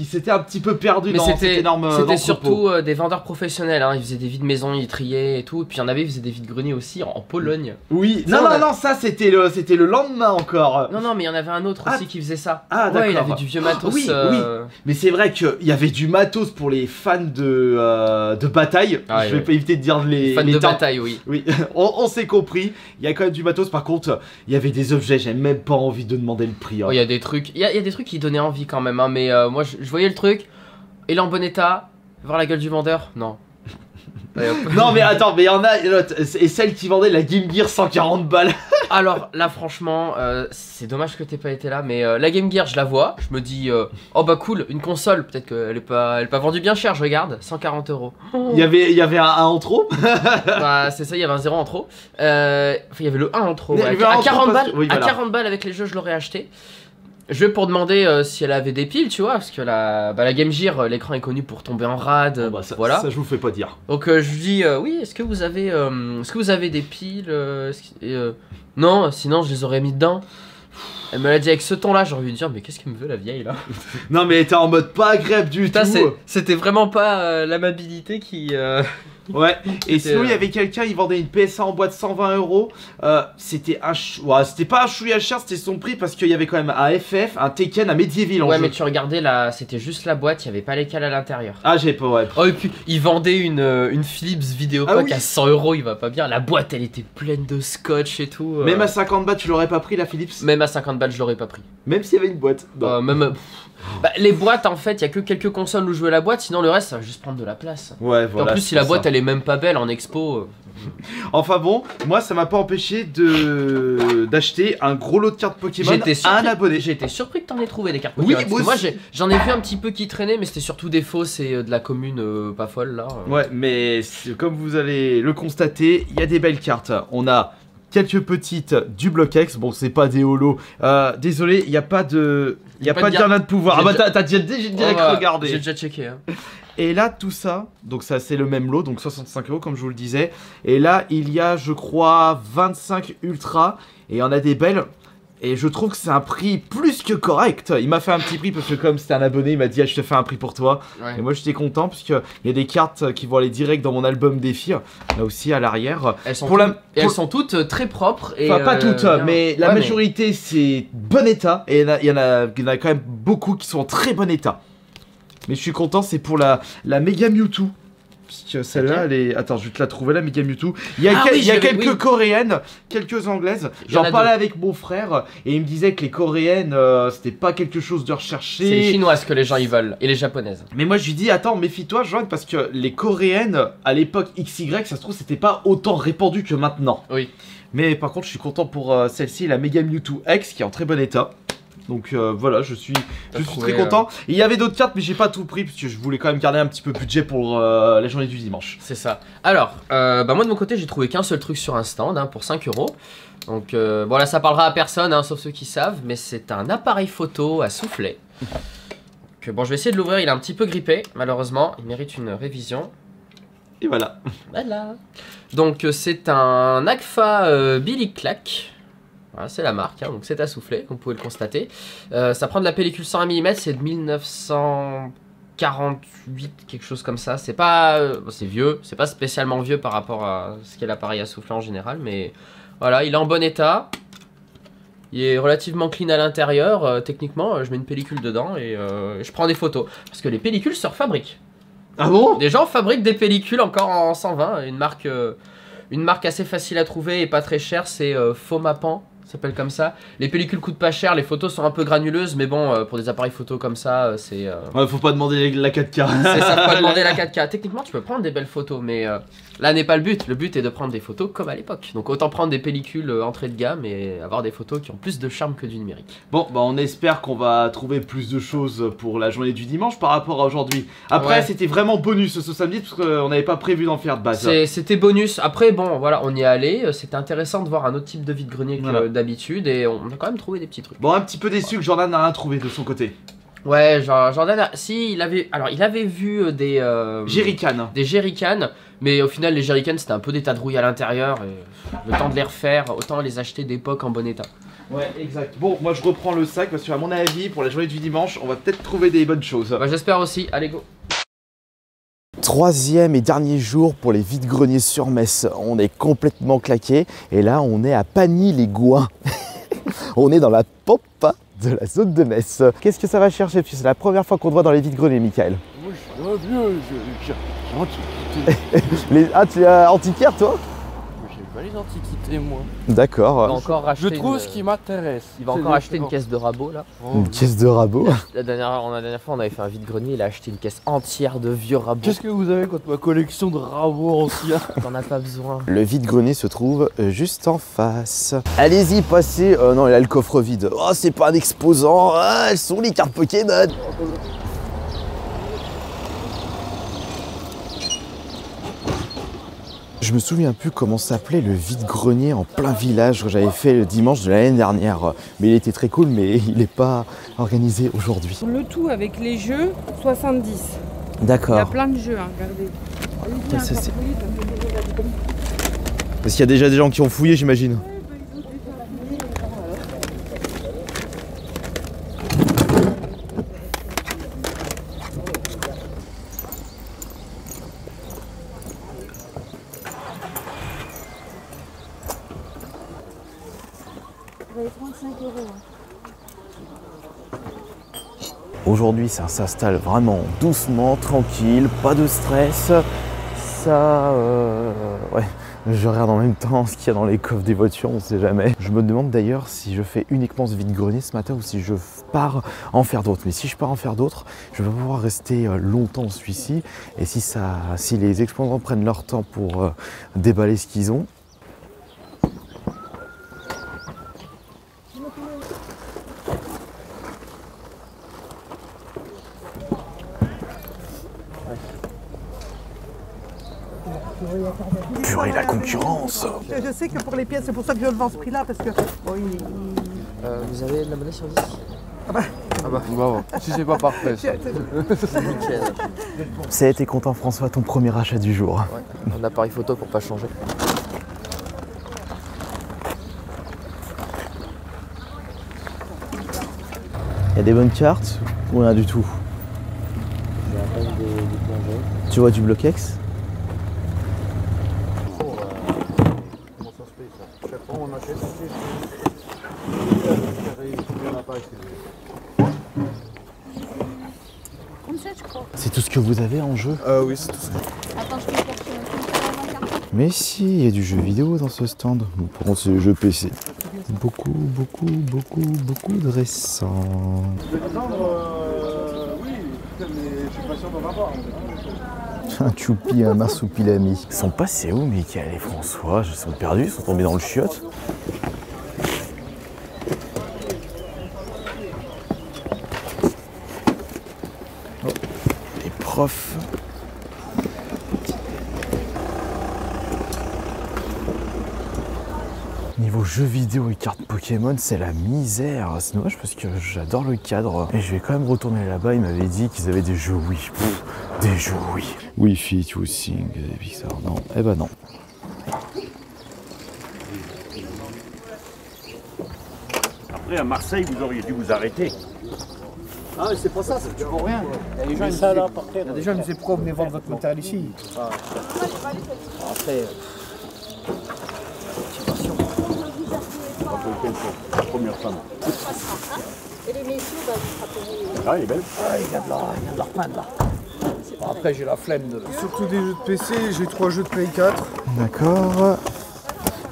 s'étaient un petit peu perdus dans cet énorme C'était entrepôt. surtout des vendeurs professionnels, hein. Ils faisaient des vides-maisons, ils triaient et tout. Et puis il y en avait, ils faisaient des vides-greniers aussi en Pologne. Oui, Ça, non, ça c'était le lendemain encore. Non, mais il y en avait un autre aussi qui faisait ça. Ah, d'accord. Ouais, il avait du vieux matos. Oui. Mais c'est vrai qu'il y avait du matos pour les fans de bataille. Ah, je vais pas éviter de dire les fans de termes. bataille, oui. Oui, on s'est compris. Il y a quand même du matos. Par contre, il y avait des objets. J'ai même pas envie de demander le prix. Hein. Il y a des trucs. Il y a des trucs qui donnaient envie quand même. Hein, mais moi, je voyais le truc. Il est en bon état. Voir la gueule du vendeur. Non. Non mais attends, mais il y en a, et celle qui vendait la Game Gear 140 balles. Alors là franchement, c'est dommage que t'aies pas été là, mais la Game Gear je la vois, je me dis, oh bah cool, une console, peut-être qu'elle est pas vendue bien cher, je regarde, 140 €. Il y avait un 1 en trop. Bah c'est ça, il y avait un 0 en trop. Enfin il y avait le 1 en trop, ouais. Il y avait À un en 40 trop, balles, oui, voilà. à 40 balles avec les jeux je l'aurais acheté. Je vais pour demander si elle avait des piles, tu vois, parce que la Game Gear, l'écran est connu pour tomber en rade, voilà. Ça je vous fais pas dire. Donc je lui dis, oui, est-ce que vous avez des piles non, sinon je les aurais mis dedans. Elle me l'a dit avec ce ton-là, j'ai envie de dire, mais qu'est-ce qu'elle me veut la vieille là? Non mais t'es en mode pas agréable du tout. C'était vraiment pas l'amabilité qui Ouais, et sinon il y avait quelqu'un, il vendait une PSA en boîte 120 €. C'était c'était pas un chouïa cher, c'était son prix parce qu'il y avait quand même un FF, un Tekken, un Medieval en Ouais, jeu. mais tu regardais là, c'était juste la boîte, il y avait pas les cales à l'intérieur. Ah, j'ai pas, ouais. Oh, et puis il vendait une Philips Videopack oui. à 100 €, il va pas bien. La boîte, elle était pleine de scotch et tout. Même à 50 bahts, tu l'aurais pas pris la Philips? Même à 50 balles, je l'aurais pas pris. Même s'il y avait une boîte. Les boîtes, en fait, il y a que quelques consoles où jouer la boîte, sinon le reste, ça va juste prendre de la place. Ouais, Et en plus, si la boîte, elle est même pas belle en expo. Enfin bon, moi ça m'a pas empêché d'acheter un gros lot de cartes Pokémon à un abonné. J'ai été surpris que t'en aies trouvé des cartes Pokémon. Oui, moi j'en ai vu un petit peu qui traînaient, mais c'était surtout des fausses et de la commune pas folle là. Ouais, mais comme vous allez le constater, il y a des belles cartes. On a quelques petites du bloc X, bon c'est pas des holos. Désolé, il n'y a pas de... Il n'y a pas de garde de pouvoir. Ah bah t'as direct regardé. J'ai déjà checké. Hein. Et là tout ça, donc ça c'est le même lot, donc 65 € comme je vous le disais. Et là il y a je crois 25 ultra et il y en a des belles. Et je trouve que c'est un prix plus que correct. Il m'a fait un petit prix parce que comme c'était un abonné, il m'a dit ah, je te fais un prix pour toi. Ouais. Et moi j'étais content parce qu'il y a des cartes qui vont aller direct dans mon album défi. Là aussi à l'arrière. Elles sont toutes très propres. Et enfin pas toutes, mais la majorité c'est bon état. Et il y en a quand même beaucoup qui sont en très bon état. Mais je suis content, c'est pour la Mega Mewtwo. Parce que celle-là, elle est... Attends, je vais te la trouver, la Mega Mewtwo. Il y a quelques coréennes, quelques anglaises. J'en parlais avec mon frère et il me disait que les coréennes, c'était pas quelque chose de recherché. C'est les chinoises que les gens y veulent, et les japonaises. Mais moi je lui dis, attends, méfie-toi, Joanne, parce que les coréennes, à l'époque XY, ça se trouve, c'était pas autant répandu que maintenant. Oui. Mais par contre, je suis content pour celle-ci, la Mega Mewtwo X, qui est en très bon état. Donc voilà, je suis très content. Il y avait d'autres cartes, mais j'ai pas tout pris parce que je voulais quand même garder un petit peu budget pour la journée du dimanche. C'est ça. Alors, moi de mon côté, j'ai trouvé qu'un seul truc sur un stand pour 5 €. Donc voilà, ça parlera à personne, sauf ceux qui savent, mais c'est un appareil photo à soufflet. Donc, bon, je vais essayer de l'ouvrir. Il est un petit peu grippé, malheureusement. Il mérite une révision. Et voilà. Voilà. Donc c'est un Agfa Billy Clack. Voilà, c'est la marque, donc c'est à souffler, comme vous pouvez le constater. Ça prend de la pellicule 101 mm, c'est de 1948, quelque chose comme ça. C'est pas... c'est vieux, c'est pas spécialement vieux par rapport à ce qu'est l'appareil à souffler en général, mais voilà, il est en bon état. Il est relativement clean à l'intérieur, techniquement, je mets une pellicule dedans et je prends des photos. Parce que les pellicules se refabriquent. Ah bon? Des gens fabriquent des pellicules encore en 120, une marque assez facile à trouver et pas très chère, c'est Fomapan. S'appelle comme ça. Les pellicules coûtent pas cher, les photos sont un peu granuleuses, mais bon, pour des appareils photo comme ça, c'est... Ouais, faut pas demander la 4K. C'est ça, faut pas demander la 4K. Techniquement, tu peux prendre des belles photos, mais là n'est pas le but. Le but est de prendre des photos comme à l'époque. Donc autant prendre des pellicules entrée de gamme et avoir des photos qui ont plus de charme que du numérique. Bon, bah on espère qu'on va trouver plus de choses pour la journée du dimanche par rapport à aujourd'hui. Après, ouais. C'était vraiment bonus ce samedi, parce qu'on n'avait pas prévu d'en faire de base. C'était bonus. Après, bon, voilà, on y est allé. C'était intéressant de voir un autre type de vide-grenier que d'habitude, et on a quand même trouvé des petits trucs. Bon, un petit peu déçu que Jordan n'a rien trouvé de son côté. Ouais, Jordan, si, il avait vu des... jerrycans. Des jerrycans, mais au final, les jerrycans, c'était un peu des tas de rouille à l'intérieur, et le temps de les refaire, autant les acheter d'époque en bon état. Ouais, exact. Bon, moi je reprends le sac, parce que à mon avis, pour la journée du dimanche, on va peut-être trouver des bonnes choses. Bah, j'espère aussi. Allez, go. Troisième et dernier jour pour les vides-greniers sur Metz. On est complètement claqué, et là, on est à Pagny-les-Gouins. On est dans la pampa de la zone de Metz. Qu'est-ce que ça va chercher? Puisque c'est la première fois qu'on te voit dans les vides-greniers, Michael. Moi, je suis vieux, j'ai antiquité. Ah, tu es antiquaire, toi? J'ai pas les antiquités, moi. D'accord. Je trouve ce qui m'intéresse. Il va encore acheter une caisse de rabot, là. Oh, une caisse de rabot? La dernière fois, on avait fait un vide-grenier, il a acheté une caisse entière de vieux rabots. Qu'est-ce que vous avez contre ma collection de rabots anciens? T'en as pas besoin. Le vide-grenier se trouve juste en face. Allez-y, passez. Non, il a le coffre vide. Oh, c'est pas un exposant. Ah, elles sont les cartes Pokémon. Je me souviens plus comment s'appelait le vide-grenier en plein village que j'avais fait le dimanche de l'année dernière. Mais il était très cool, mais il n'est pas organisé aujourd'hui. Le tout avec les jeux, 70. D'accord. Il y a plein de jeux, hein, regardez. Parce qu'il y a déjà des gens qui ont fouillé, j'imagine. Aujourd'hui, ça s'installe vraiment doucement, tranquille, pas de stress. Ça, ouais, je regarde en même temps ce qu'il y a dans les coffres des voitures, on sait jamais. Je me demande d'ailleurs si je fais uniquement ce vide-grenier ce matin ou si je pars en faire d'autres. Mais si je pars en faire d'autres, je vais pouvoir rester longtemps dans celui-ci. Et si les exposants prennent leur temps pour déballer ce qu'ils ont, purée, la concurrence. Je sais que pour les pièces, c'est pour ça que je le vends ce prix-là, parce que... Bon, Vous avez de la monnaie sur 10? Ah bah. Ah bah, bon. Si c'est pas parfait, ça. Nickel. Ça a été content, François, ton premier achat du jour. Ouais, un appareil photo pour pas changer. Il y a des bonnes cartes ou rien du tout? Tu vois du Bloquex? C'est tout ce que vous avez en jeu? Oui, c'est tout ça. Attends, je vais chercher un compte. Mais si, il y a du jeu vidéo dans ce stand. Par contre, c'est le jeu PC. Beaucoup de récents. Je vais attendre, oui, mais je suis pas sûr d'en avoir. Un choupi, un marsupilami. Ils sont passés où, Michael et François? Ils sont perdus, ils sont tombés dans le chiotte. Oh, les profs. Niveau jeux vidéo et cartes Pokémon, c'est la misère. C'est dommage parce que j'adore le cadre. Et je vais quand même retourner là-bas. Ils m'avaient dit qu'ils avaient des jeux Wii. Pff, des jeux Wii. Wii Fit, Wii Sing, des Pixar. Non, eh ben non. Après, à Marseille, vous auriez dû vous arrêter. Ah, mais c'est pas ça, c'est pour rien. Il y a des gens qui me disaient pourquoi vous venez vendre votre matériel ici. Après. La première femme. Et les messieurs, bah, vous frappez. Ah, elle est belle. Ah, il vient de la repeindre là. Bon, après, j'ai la flemme de. Surtout des jeux de PC, j'ai 3 jeux de Play 4. D'accord.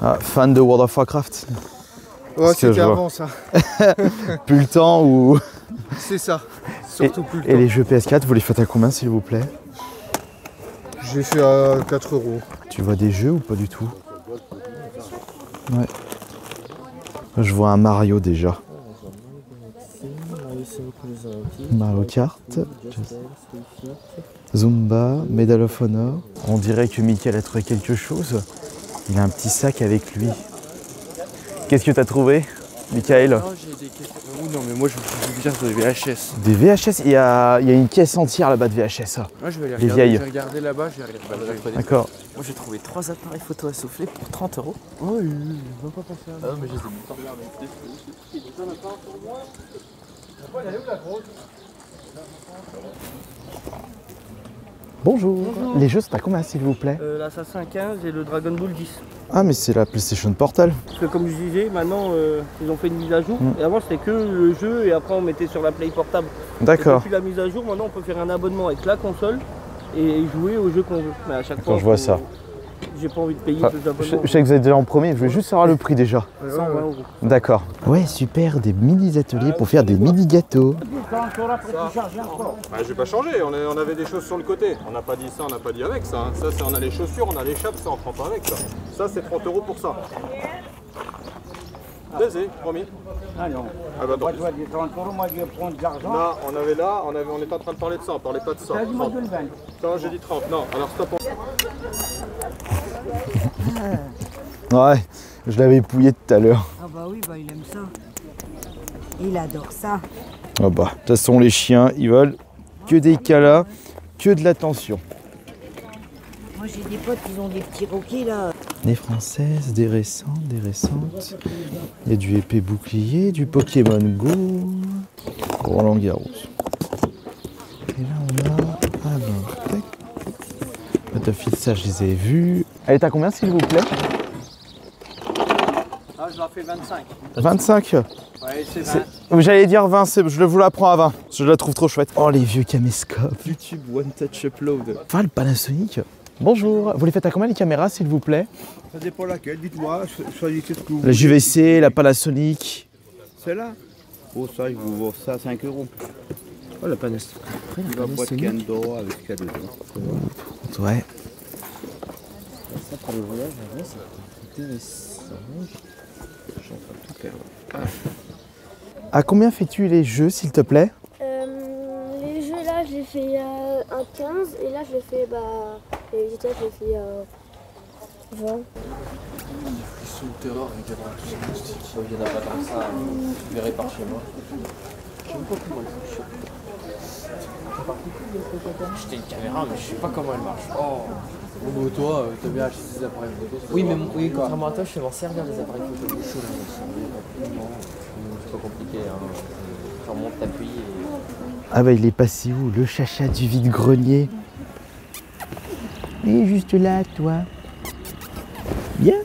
Ah, fan de World of Warcraft. Ouais, c'était avant ça. Plus le temps ou. C'est ça. Surtout plus le temps. Et les jeux PS4, vous les faites à combien, s'il vous plaît? J'ai fait à 4 €. Tu vois des jeux ou pas du tout? Ouais. Je vois un Mario déjà. Mario Kart, Zumba, Medal of Honor. On dirait que Mickaël a trouvé quelque chose. Il a un petit sac avec lui. Qu'est-ce que tu as trouvé, Mickaël? Non, j'ai des questions. Non, mais moi je veux dire des VHS. Des VHS? Il y a une caisse entière là-bas de VHS. Moi je vais aller les regarder, vieilles. je vais regarder là-bas, je vais regarder. D'accord. Moi j'ai trouvé 3 appareils photo à souffler pour 30 €. Oh, il va pas passer à Ah non, mais je les ai mis pas. Bonjour. Les jeux, c'est à combien, s'il vous plaît? L'Assassin 15 et le Dragon Ball 10. Ah, mais c'est la PlayStation Portal. Parce que comme je disais, maintenant ils ont fait une mise à jour. Et avant c'était que le jeu et après on mettait sur la Play portable. D'accord. Depuis la mise à jour, maintenant on peut faire un abonnement avec la console et jouer aux jeux qu'on veut. Mais à chaque fois, je vois ça. J'ai pas envie de payer Enfin, deux abonnements. je sais que vous êtes déjà en premier, je voulais juste savoir le prix déjà. 120 €. D'accord. Ouais, super, des mini-ateliers pour faire des mini-gâteaux. J'ai pas changé, on avait des choses sur le côté. On n'a pas dit ça, on n'a pas dit avec ça. Ça, c'est on a les chaussures, on a l'échappe, ça on prend pas avec ça. Ça, c'est 30 € pour ça. Baiser, promis. Ah non. Ah bah, moi, je vois des 30 €, moi je vais prendre de l'argent. Non, on avait là, on était en train de parler de ça, on parlait pas de ça. 30. Non, j'ai dit 30. Non, alors stop. Ouais, je l'avais épouillé tout à l'heure. Ah bah oui, bah il aime ça. Il adore ça. Ah bah, de toute façon, les chiens, ils veulent que des câlins, que de l'attention. Moi j'ai des potes qui ont des petits roquets là. Des françaises, des récentes, des récentes. Il y a du épée bouclier, du Pokémon Go, Roland Garros. Et là on a... Ah ben, tac. Battlefield, ça je les ai vus. Elle est à combien, s'il vous plaît? Ah, je leur fais 25. 25. Ouais. Ouais, c'est 20. J'allais dire 20, je vous la prends à 20. Je la trouve trop chouette. Oh, les vieux caméscopes. YouTube One Touch Upload. Enfin, le Panasonic. Bonjour. Vous les faites à combien les caméras, s'il vous plaît? Ça dépend laquelle, dites-moi, choisissez ce que vous La JVC, la Panasonic. Celle-là? Oh, ça, je vous vends ça à 5 €. Oh, la Panasonic. Après, la boîte Candor avec cadeau. Ouais. Ça, pour le voyage, c'est intéressant. Je suis en train de tout perdre. À combien fais-tu les jeux, s'il te plaît? Les jeux là, je les fais un 15 et là je les fais les GTA je les fais 20. Ils sont de terreur avec tout ces moustiques. Il n'y en a pas tant que ça. Je verrai par chez moi. Je sais pas comment elle fonctionne. J'ai acheté une caméra mais je sais pas comment elle marche. Oh. Bon, toi, t'as bien acheté des appareils photo. Oui, mais contrairement à toi, je sais m'en servir des appareils photo. C'est pas compliqué. Tu remontes, t'appuies et... Ah bah il est passé où? Le chacha du vide-grenier. Il est juste là, toi. Bien.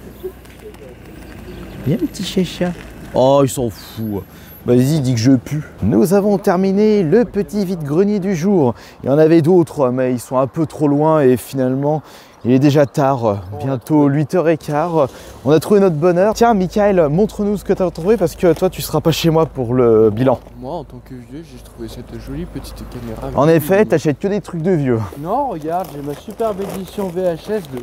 Bien, petit chacha. Oh, il s'en fout. Vas-y, dis que je pue. Nous avons terminé le petit vide-grenier du jour. Il y en avait d'autres, mais ils sont un peu trop loin et finalement, il est déjà tard. Bientôt 8h15. On a trouvé notre bonheur. Tiens, Michael, montre-nous ce que tu as trouvé parce que toi, tu seras pas chez moi pour le bilan. Moi, en tant que vieux, j'ai trouvé cette jolie petite caméra. En effet, t'achètes que des trucs de vieux. Non, regarde, j'ai ma superbe édition VHS de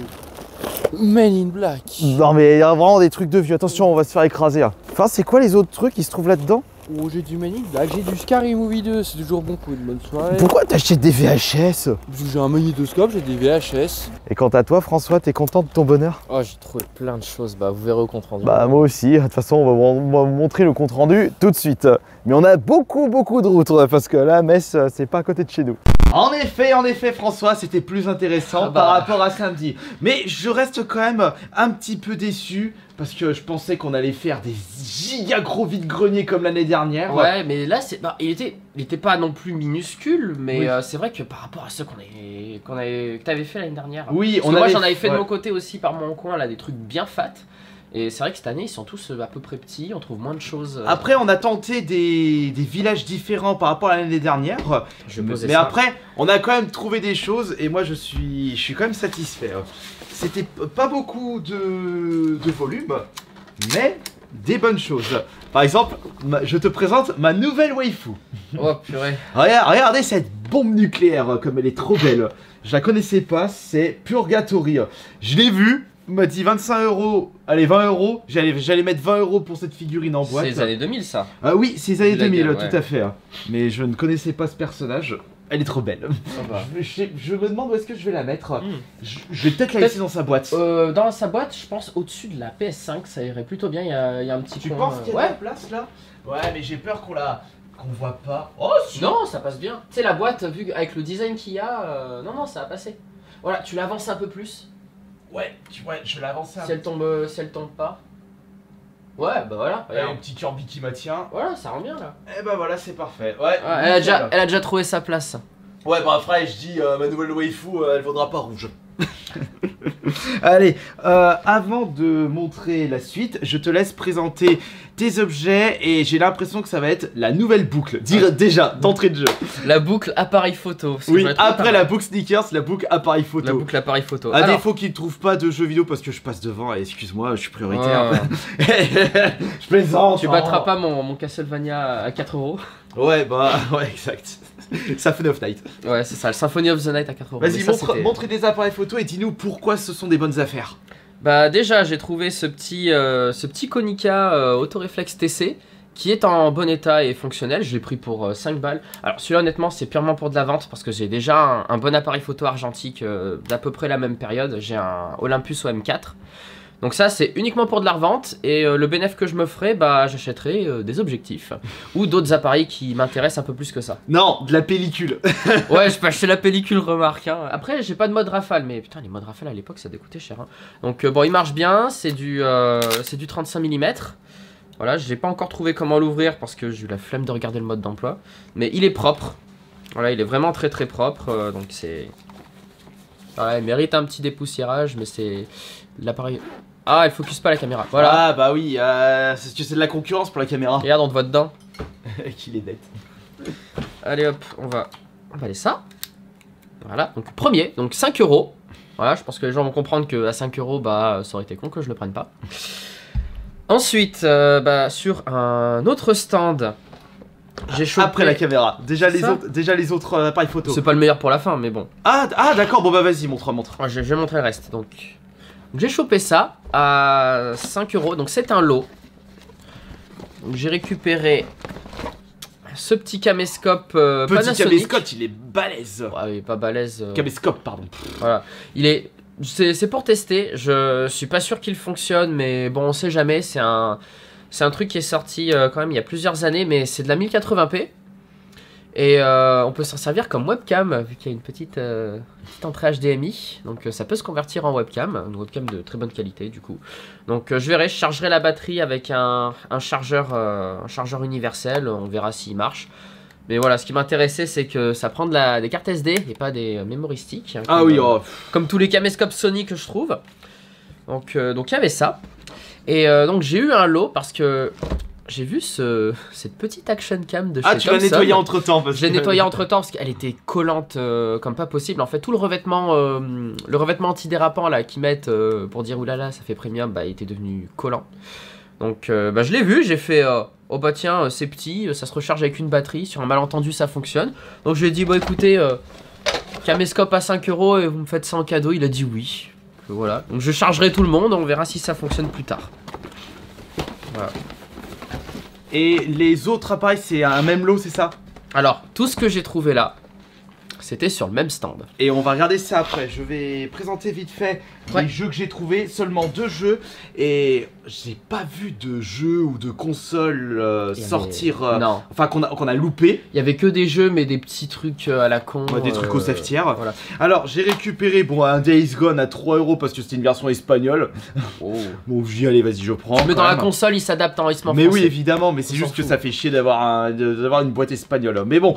Men in Black. Non mais il y a vraiment des trucs de vieux. Attention, on va se faire écraser. Enfin, c'est quoi les autres trucs qui se trouvent là-dedans? Oh, j'ai du Men in Black, j'ai du Scary Movie 2, c'est toujours bon pour une bonne soirée. Pourquoi t'achètes des VHS? J'ai un magnétoscope, j'ai des VHS. Et quant à toi, François, t'es content de ton bonheur? Oh, j'ai trouvé plein de choses, bah vous verrez au compte rendu. Bah moi aussi, de toute façon on va vous montrer le compte rendu tout de suite. Mais on a beaucoup de routes parce que là, Metz, c'est pas à côté de chez nous. En effet François, c'était plus intéressant par rapport à samedi. Mais je reste quand même un petit peu déçu parce que je pensais qu'on allait faire des giga gros vide-greniers comme l'année dernière. Ouais, mais là, il était pas non plus minuscule, mais oui. C'est vrai que par rapport à ceux que t'avais fait l'année dernière. Oui, moi j'en avais fait de mon côté aussi par mon coin, là, des trucs bien fat. Et c'est vrai que cette année, ils sont tous à peu près petits, on trouve moins de choses. Après, on a tenté des villages différents par rapport à l'année dernière. Mais après, on a quand même trouvé des choses et moi, je suis quand même satisfait. C'était pas beaucoup de volume, mais des bonnes choses. Par exemple, je te présente ma nouvelle waifu. Oh purée. Regardez cette bombe nucléaire, comme elle est trop belle. Je la connaissais pas, c'est Purgatory. Je l'ai vue. M'a dit 25 €, allez 20 €, j'allais mettre 20 € pour cette figurine en boîte. C'est les années 2000 ça? Oui, c'est les années 2000, ouais. tout à fait. Mais je ne connaissais pas ce personnage, elle est trop belle. Je me demande où est-ce que je vais la mettre. Je vais peut-être la laisser dans sa boîte. Dans sa boîte, je pense au-dessus de la PS5, ça irait plutôt bien, il y a un petit Tu coin, penses qu'il y a de la place là? Ouais, mais j'ai peur qu'on voit pas. Oh si. Non, ça passe bien. Tu sais la boîte, vu avec le design qu'il y a, non, ça va passer. Voilà, tu l'avances un peu plus. Ouais, je vais l'avancer un peu. Si elle tombe pas. Ouais, bah voilà. Il y a un petit Kirby qui m'a tient. Voilà, ça rend bien là. Et bah voilà, c'est parfait. Ouais, elle a déjà trouvé sa place. Ouais, bah après, je dis, ma nouvelle waifu, elle vaudra pas rouge. Allez, avant de montrer la suite, je te laisse présenter tes objets et j'ai l'impression que ça va être la nouvelle boucle. Déjà, d'entrée de jeu. La boucle appareil photo. Oui, après la boucle sneakers, la boucle appareil photo. La boucle appareil photo. À défaut qu'ils ne trouvent pas de jeux vidéo parce que je passe devant, excuse-moi, je suis prioritaire. Je plaisante. Tu battras pas mon Castlevania à 4 €. Ouais, bah, ouais, exact. Symphony of Night. Ouais, c'est ça, le Symphony of the Night à 4 €. Vas-y, montre des appareils photo et dis-nous pourquoi ce sont des bonnes affaires. Bah déjà, j'ai trouvé ce petit Konica Autoreflex TC qui est en bon état et fonctionnel. Je l'ai pris pour 5 balles. Alors celui-là honnêtement c'est purement pour de la vente parce que j'ai déjà un bon appareil photo argentique d'à peu près la même période. J'ai un Olympus OM4. Donc ça c'est uniquement pour de la revente et le bénéfice que je me ferai, bah j'achèterai des objectifs ou d'autres appareils qui m'intéressent un peu plus que ça. Non, de la pellicule. Ouais, je peux acheter la pellicule, remarque. Hein. Après j'ai pas de mode rafale, mais putain les modes rafale à l'époque ça décoûtait cher. Hein. Donc bon il marche bien, c'est du 35 mm. Voilà, je n'ai pas encore trouvé comment l'ouvrir parce que j'ai eu la flemme de regarder le mode d'emploi. Mais il est propre. Voilà, il est vraiment très propre. Donc c'est... Voilà, il mérite un petit dépoussiérage, mais c'est... L'appareil... Ah, elle focus pas la caméra. Voilà. Ah bah oui, c'est que c'est de la concurrence pour la caméra. Regarde, on te voit dedans. Qu'il est bête. Allez hop, on va aller ça. Voilà, donc premier, donc 5 €. Voilà, je pense que les gens vont comprendre qu'à 5 €, bah ça aurait été con que je le prenne pas. Ensuite, bah, sur un autre stand, j'ai chopé... Après la caméra, déjà les autres appareils photo. C'est pas le meilleur pour la fin, mais bon. Ah d'accord, bon bah vas-y, montre. Ouais, je vais montrer le reste, donc j'ai chopé ça à 5 €, donc c'est un lot. J'ai récupéré ce petit caméscope Panasonic. Petit caméscope, il est balèze. Ouais, il est pas balèze. Caméscope, pardon. Voilà, c'est pour tester. Je suis pas sûr qu'il fonctionne, mais bon, on sait jamais. C'est un truc qui est sorti quand même il y a plusieurs années, mais c'est de la 1080p. Et on peut s'en servir comme webcam, vu qu'il y a une petite entrée HDMI. Donc ça peut se convertir en webcam, une webcam de très bonne qualité du coup. Donc je verrai, je chargerai la batterie avec un chargeur universel, on verra s'il marche. Mais voilà, ce qui m'intéressait, c'est que ça prend des cartes SD et pas des memory sticks. Hein, ah oui, comme tous les caméscopes Sony que je trouve. Donc il y avait ça. Et donc j'ai eu un lot parce que... J'ai vu cette petite action cam de chez Thomson. Ah, tu l'as nettoyée entre temps. Je l'ai nettoyée entre temps parce qu'elle était collante comme pas possible. En fait, tout le revêtement antidérapant là qu'ils mettent pour dire oulala, ça fait premium, bah il était devenu collant. Donc bah, je l'ai vu, j'ai fait oh bah tiens, c'est petit, ça se recharge avec une batterie. Sur un malentendu, ça fonctionne. Donc je lui ai dit, bon écoutez, caméscope à 5 € et vous me faites ça en cadeau. Il a dit oui. Voilà. Donc je chargerai tout le monde, on verra si ça fonctionne plus tard. Voilà. Et les autres appareils, c'est un même lot, c'est ça? Alors, tout ce que j'ai trouvé là, c'était sur le même stand. Et on va regarder ça après. Je vais présenter vite fait les jeux que j'ai trouvés. Seulement 2 jeux. Et j'ai pas vu de jeux ou de consoles sortir. Non. Enfin, qu'on a loupé. Il y avait que des jeux, mais des petits trucs à la con. Ouais, des trucs au safetier. Voilà. Alors, j'ai récupéré un Days Gone à 3 € parce que c'était une version espagnole. Oh. Bon, je dis, allez, vas-y, je prends. Mais dans la console, il s'adapte en rythme mais français. oui, évidemment, mais c'est juste que ça fait chier d'avoir une boîte espagnole. Mais bon,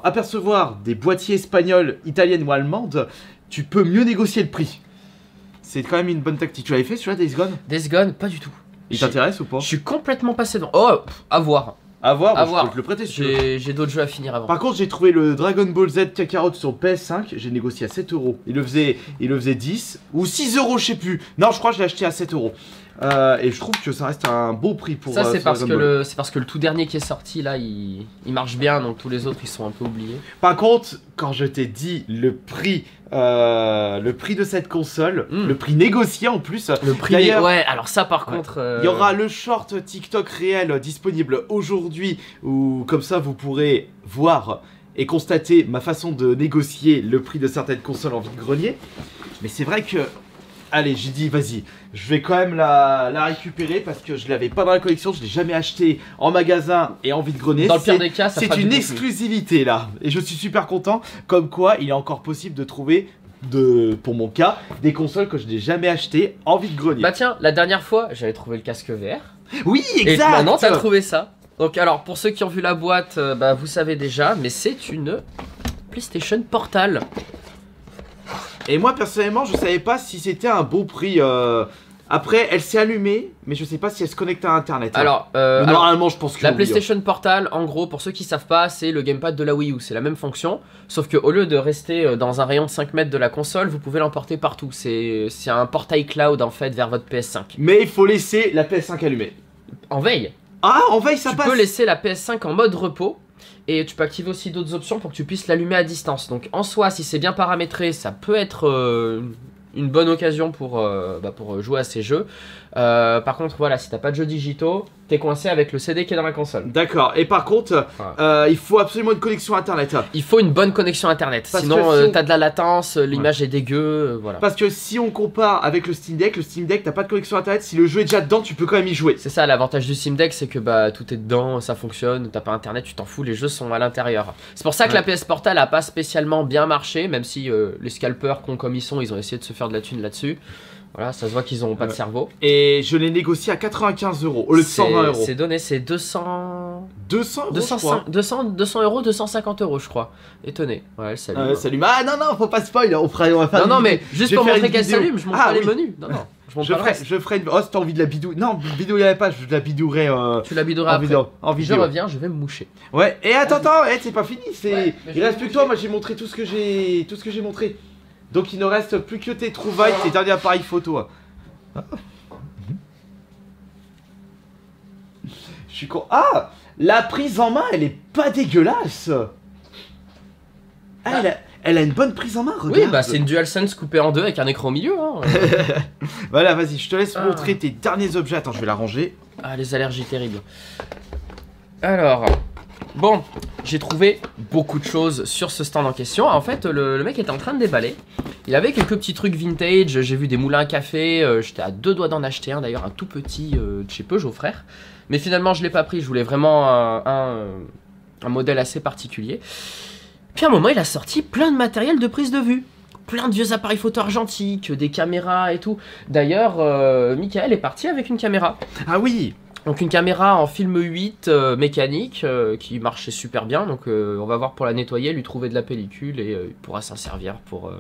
apercevoir des boîtiers espagnols, italiennes ou allemandes, tu peux mieux négocier le prix. C'est quand même une bonne tactique. Tu l'avais fait celui-là, Days Gone? Days Gone, pas du tout. Il t'intéresse ou pas? Je suis complètement passé devant. Oh, à voir. À voir, à je voir. peux te le prêter si tu veux. J'ai d'autres jeux à finir avant. Par contre, j'ai trouvé le Dragon Ball Z Kakarot sur PS5, j'ai négocié à 7 €. Il le faisait 10 ou 6 €, je sais plus. Non, je crois que je l'ai acheté à 7 €. Et je trouve que ça reste un beau prix pour ça. C'est parce que le tout dernier qui est sorti là, il marche bien, donc tous les autres ils sont un peu oubliés. Par contre, quand je t'ai dit le prix de cette console, le prix négocié en plus. Le prix, ouais. Alors ça, par contre, il y aura le short TikTok réel disponible aujourd'hui, où comme ça vous pourrez voir et constater ma façon de négocier le prix de certaines consoles en vide-grenier. Mais c'est vrai que, allez, j'ai dit vas-y, je vais quand même la récupérer parce que je l'avais pas dans la collection, je l'ai jamais acheté en magasin et en vide-grenier. Dans le pire des cas, c'est une exclusivité là, et je suis super content. Comme quoi, il est encore possible de trouver, pour mon cas, des consoles que je n'ai jamais achetées en vide-grenier. Bah tiens, la dernière fois, j'avais trouvé le casque VR. Oui, exact. Et maintenant, t'as trouvé ça. Donc alors, pour ceux qui ont vu la boîte, bah vous savez déjà, mais c'est une PlayStation Portal. Et moi personnellement je savais pas si c'était un beau prix. Après elle s'est allumée, mais je sais pas si elle se connecte à internet. Alors, normalement je pense que la PlayStation Portal, en gros, pour ceux qui savent pas, c'est le gamepad de la Wii U. C'est la même fonction, sauf que au lieu de rester dans un rayon de 5 mètres de la console, vous pouvez l'emporter partout. C'est un portail cloud en fait vers votre PS5. Mais il faut laisser la PS5 allumée. En veille. Ah, en veille ça passe. Tu peux laisser la PS5 en mode repos. Et tu peux activer aussi d'autres options pour que tu puisses l'allumer à distance. Donc en soi, si c'est bien paramétré, ça peut être une bonne occasion pour jouer à ces jeux. Par contre, voilà, si t'as pas de jeux digitaux, t'es coincé avec le CD qui est dans la console. D'accord, et par contre, il faut absolument une connexion internet. Il faut une bonne connexion internet, sinon t'as de la latence, l'image est dégueu, voilà. Parce que si on compare avec le Steam Deck, t'as pas de connexion internet, si le jeu est déjà dedans, tu peux quand même y jouer. C'est ça, l'avantage du Steam Deck, c'est que bah tout est dedans, ça fonctionne, t'as pas internet, tu t'en fous, les jeux sont à l'intérieur. C'est pour ça que la PS Portal a pas spécialement bien marché, même si les scalpers cons comme ils sont, ils ont essayé de se faire de la thune là-dessus. Voilà, ça se voit qu'ils ont pas de cerveau. Et je l'ai négocié à 95 € au lieu de 120 €. C'est donné, c'est 200... 200 €, je crois. 200 €, 250 € je crois. Étonné. Ouais, elle s'allume. S'allume. Ah non, faut pas spoil, on va faire non, mais juste pour montrer qu'elle s'allume, je montre pas les menus. Non, je ferai une... Oh, si t'as envie de la bidouiller... Non, bidouiller pas, je la bidouillerai... Tu la bidouilleras après. En vidéo. Je reviens, je vais me moucher. Ouais, et attends, c'est pas fini, il reste plus que toi, moi j'ai montré tout ce que j'ai montré. Donc il ne reste plus que tes trouvailles, tes derniers appareils photo. Je suis con... Ah, la prise en main, elle est pas dégueulasse. Ah, elle a une bonne prise en main, regarde. Oui, bah c'est une DualSense coupée en deux avec un écran au milieu. Hein. Voilà, vas-y, je te laisse montrer tes derniers objets. Attends, je vais la ranger. Ah, les allergies terribles. Alors, bon, j'ai trouvé beaucoup de choses sur ce stand en question. En fait, le mec était en train de déballer. Il avait quelques petits trucs vintage. J'ai vu des moulins à café. J'étais à 2 doigts d'en acheter un, d'ailleurs, un tout petit de chez Peugeot Frères. Mais finalement, je l'ai pas pris. Je voulais vraiment un modèle assez particulier. Puis à un moment, il a sorti plein de matériel de prise de vue. Plein de vieux appareils photo argentiques, des caméras et tout. D'ailleurs, Michael est parti avec une caméra. Ah oui. Donc une caméra en film 8 mécanique qui marchait super bien. Donc on va voir pour la nettoyer, lui trouver de la pellicule et il pourra s'en servir pour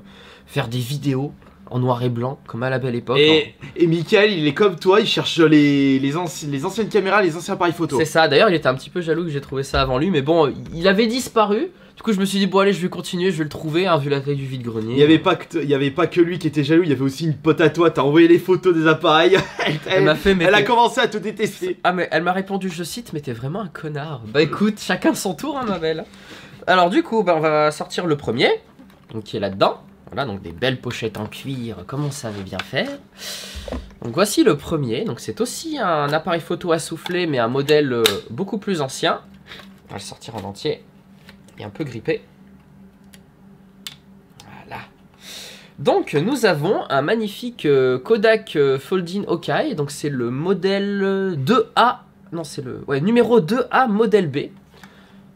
faire des vidéos en noir et blanc, comme à la belle époque. Et Michael, il est comme toi, il cherche les anciennes caméras, les anciens appareils photo. C'est ça, d'ailleurs il était un petit peu jaloux que j'ai trouvé ça avant lui, mais bon, il avait disparu. Du coup je me suis dit, bon allez, je vais continuer, je vais le trouver, hein, vu la taille du vide-grenier. Il n'y avait pas que lui qui était jaloux, il y avait aussi une pote à toi, t'as envoyé les photos des appareils. Elle a commencé à te détester. Ah mais elle m'a répondu, je cite, mais t'es vraiment un connard. Bah écoute, chacun son tour, hein, ma belle. Alors du coup, bah, on va sortir le premier, donc qui est là-dedans. Voilà, donc des belles pochettes en cuir, comme on savait bien faire. Donc voici le premier, donc c'est aussi un appareil photo à souffler, mais un modèle beaucoup plus ancien. On va le sortir en entier, et un peu grippé. Voilà. Donc nous avons un magnifique Kodak Folding Hawkeye, donc c'est le modèle 2A, non c'est le numéro 2A modèle B.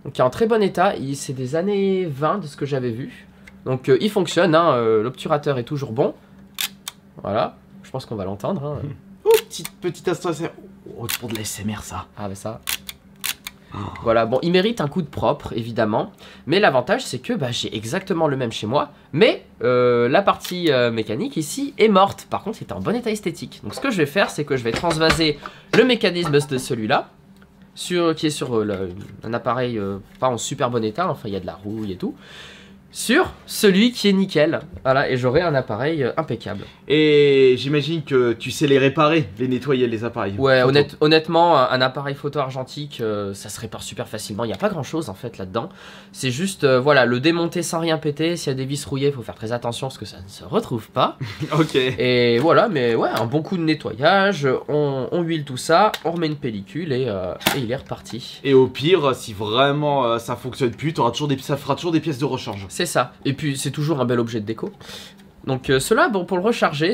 Donc qui est en très bon état, c'est des années 20 de ce que j'avais vu. Donc il fonctionne, hein, l'obturateur est toujours bon. Voilà, je pense qu'on va l'entendre. Hein. Oh, petite instant, oh, pour de l'ASMR ça. Ah mais ça... Voilà, bon, il mérite un coup de propre, évidemment. Mais l'avantage, c'est que bah, j'ai exactement le même chez moi. Mais la partie mécanique ici est morte. Par contre, c'est en bon état esthétique. Donc ce que je vais faire, c'est que je vais transvaser le mécanisme de celui-là, qui est sur un appareil pas en super bon état, enfin il y a de la rouille et tout, sur celui qui est nickel. Voilà, et j'aurai un appareil impeccable. Et j'imagine que tu sais les réparer, les nettoyer, les appareils. Ouais, honnêtement, un appareil photo argentique, ça se répare super facilement. Il n'y a pas grand chose en fait là-dedans. C'est juste, voilà, le démonter sans rien péter. S'il y a des vis rouillées, il faut faire très attention parce que ça ne se retrouve pas. Ok. Et voilà, mais ouais, un bon coup de nettoyage. On huile tout ça, on remet une pellicule et il est reparti. Et au pire, si vraiment ça fonctionne plus, ça fera toujours des pièces de rechange. C'est ça, et puis c'est toujours un bel objet de déco. Donc cela, bon, pour le recharger,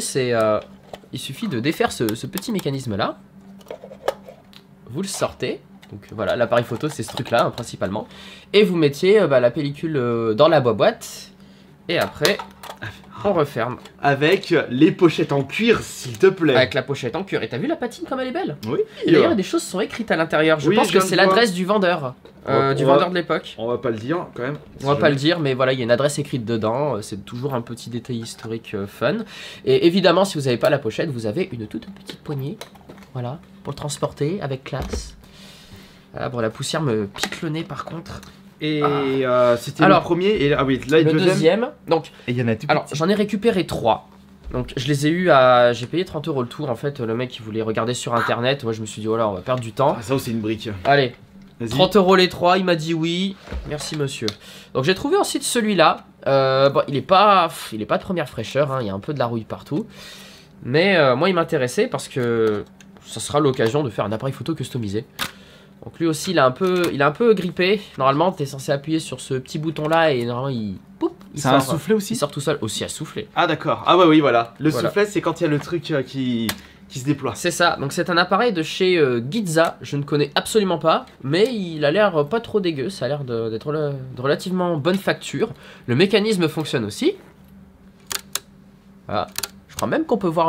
il suffit de défaire ce petit mécanisme là. Vous le sortez, donc voilà, l'appareil photo c'est ce truc là, hein, principalement. Et vous mettiez la pellicule dans la boîte, et après on referme. Avec les pochettes en cuir, s'il te plaît. Avec la pochette en cuir, et t'as vu la patine comme elle est belle? Oui. Et d'ailleurs des choses sont écrites à l'intérieur, je pense que c'est l'adresse du vendeur. Du vendeur de l'époque. On va pas le dire quand même. On va pas le dire, mais voilà, il y a une adresse écrite dedans. C'est toujours un petit détail historique fun. Et évidemment, si vous n'avez pas la pochette, vous avez une toute petite poignée. Voilà, pour le transporter avec classe. Voilà, bon, la poussière me pique le nez par contre. Et c'était le premier. Et oui, là, le deuxième. Donc, et il y en a tout. Alors, j'en ai récupéré 3. Donc, je les ai eu j'ai payé 30 € le tour. En fait, le mec, il voulait regarder sur internet. Moi, je me suis dit, oh là, on va perdre du temps. Ah, ça, c'est une brique. Allez. 30 € les 3, il m'a dit oui, merci monsieur. Donc j'ai trouvé ensuite celui-là, bon, il est pas de première fraîcheur, hein, il y a un peu de la rouille partout. Mais moi il m'intéressait parce que ça sera l'occasion de faire un appareil photo customisé. Donc lui aussi il a un peu grippé, normalement tu es censé appuyer sur ce petit bouton là et normalement il sort. Ça a soufflé aussi? Il sort tout seul, aussi à souffler. Ah d'accord, ah ouais oui voilà, le soufflet c'est quand il y a le truc qui se déploie. C'est ça, donc c'est un appareil de chez Gitza, je ne connais absolument pas, mais il a l'air pas trop dégueu, ça a l'air d'être de relativement bonne facture. Le mécanisme fonctionne aussi. Voilà, je crois même qu'on peut voir...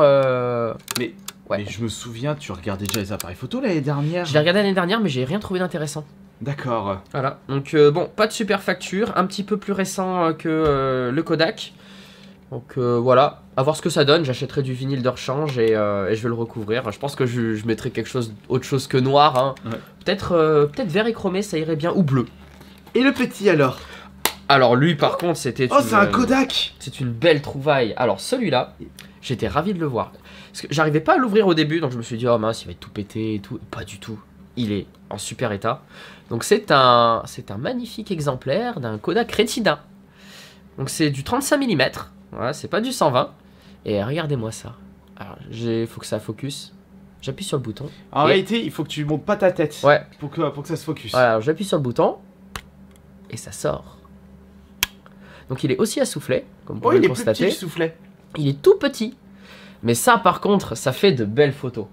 Mais je me souviens, tu regardais déjà les appareils photo l'année dernière. Je l'ai regardé l'année dernière, mais j'ai rien trouvé d'intéressant. D'accord. Voilà, donc bon, pas de super facture, un petit peu plus récent que le Kodak. Donc voilà, à voir ce que ça donne. J'achèterai du vinyle de rechange et je vais le recouvrir. Je pense que je mettrai quelque chose, autre chose que noir. Hein. Ouais. Peut-être vert et chromé, ça irait bien, ou bleu. Et le petit alors? Alors lui par contre c'était... Oh c'est un Kodak! C'est une belle trouvaille. Alors celui-là, j'étais ravi de le voir. Parce que j'arrivais pas à l'ouvrir au début, donc je me suis dit oh mince il va être tout pété et tout. Pas du tout, il est en super état. Donc c'est un magnifique exemplaire d'un Kodak Retina. Donc c'est du 35 mm. Voilà, c'est pas du 120. Et regardez-moi ça. Alors, faut que ça focus. J'appuie sur le bouton. En réalité, il faut que tu montes pas ta tête. Ouais. Pour que ça se focus. Voilà, j'appuie sur le bouton. Et ça sort. Donc il est aussi à soufflet, comme vous pouvez le constater. Il est plus petit, le soufflet. Il est tout petit. Mais ça, par contre, ça fait de belles photos.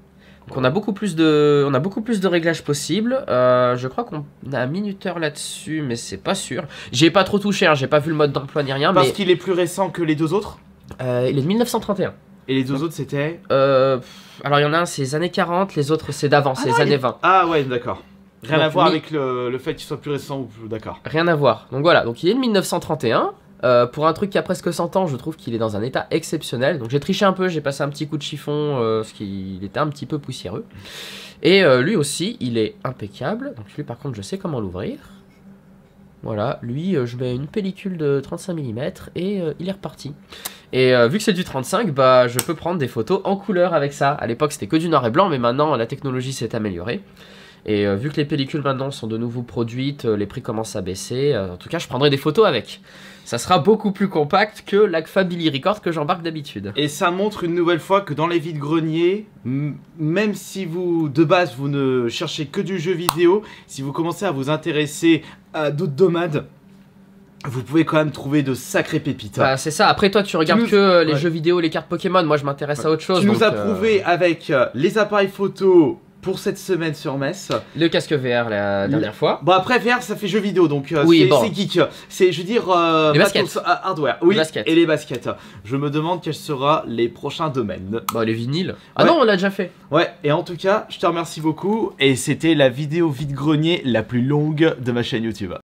Donc on a beaucoup plus de réglages possibles. Je crois qu'on a un minuteur là-dessus, mais c'est pas sûr. J'ai pas trop touché, hein, j'ai pas vu le mode d'emploi ni rien. Parce qu'il est plus récent que les deux autres. Il est de 1931. Et les deux autres c'était alors il y en a un c'est les années 40, les autres c'est d'avant, c'est les années 20. Ah ouais, d'accord. Rien à voir avec le fait qu'il soit plus récent ou plus... D'accord. Rien à voir. Donc voilà, donc il est de 1931. Pour un truc qui a presque 100 ans, je trouve qu'il est dans un état exceptionnel. Donc j'ai triché un peu, j'ai passé un petit coup de chiffon, parce qu'il était un petit peu poussiéreux. Et lui aussi, il est impeccable. Donc lui par contre, je sais comment l'ouvrir. Voilà, lui, je mets une pellicule de 35 mm et il est reparti. Et vu que c'est du 35, bah je peux prendre des photos en couleur avec ça. À l'époque, c'était que du noir et blanc, mais maintenant, la technologie s'est améliorée. Et vu que les pellicules maintenant sont de nouveau produites, les prix commencent à baisser. En tout cas, je prendrai des photos avec. Ça sera beaucoup plus compact que l'Agfa Billy Record que j'embarque d'habitude. Et ça montre une nouvelle fois que dans les vides-greniers, même si vous, de base, vous ne cherchez que du jeu vidéo, si vous commencez à vous intéresser à d'autres domaines, vous pouvez quand même trouver de sacrées pépites. Bah, c'est ça, après toi tu regardes que les jeux vidéo, les cartes Pokémon, moi je m'intéresse à autre chose. Tu nous as prouvé avec les appareils photo pour cette semaine sur Metz. Le casque VR la dernière fois. Bon après VR ça fait jeu vidéo donc oui, c'est geek. C'est je veux dire les baskets. Hardware. Oui, et les baskets. Je me demande quels seront les prochains domaines. Bah les vinyles. Ah non on l'a déjà fait. Ouais et en tout cas je te remercie beaucoup et c'était la vidéo vide-grenier la plus longue de ma chaîne YouTube.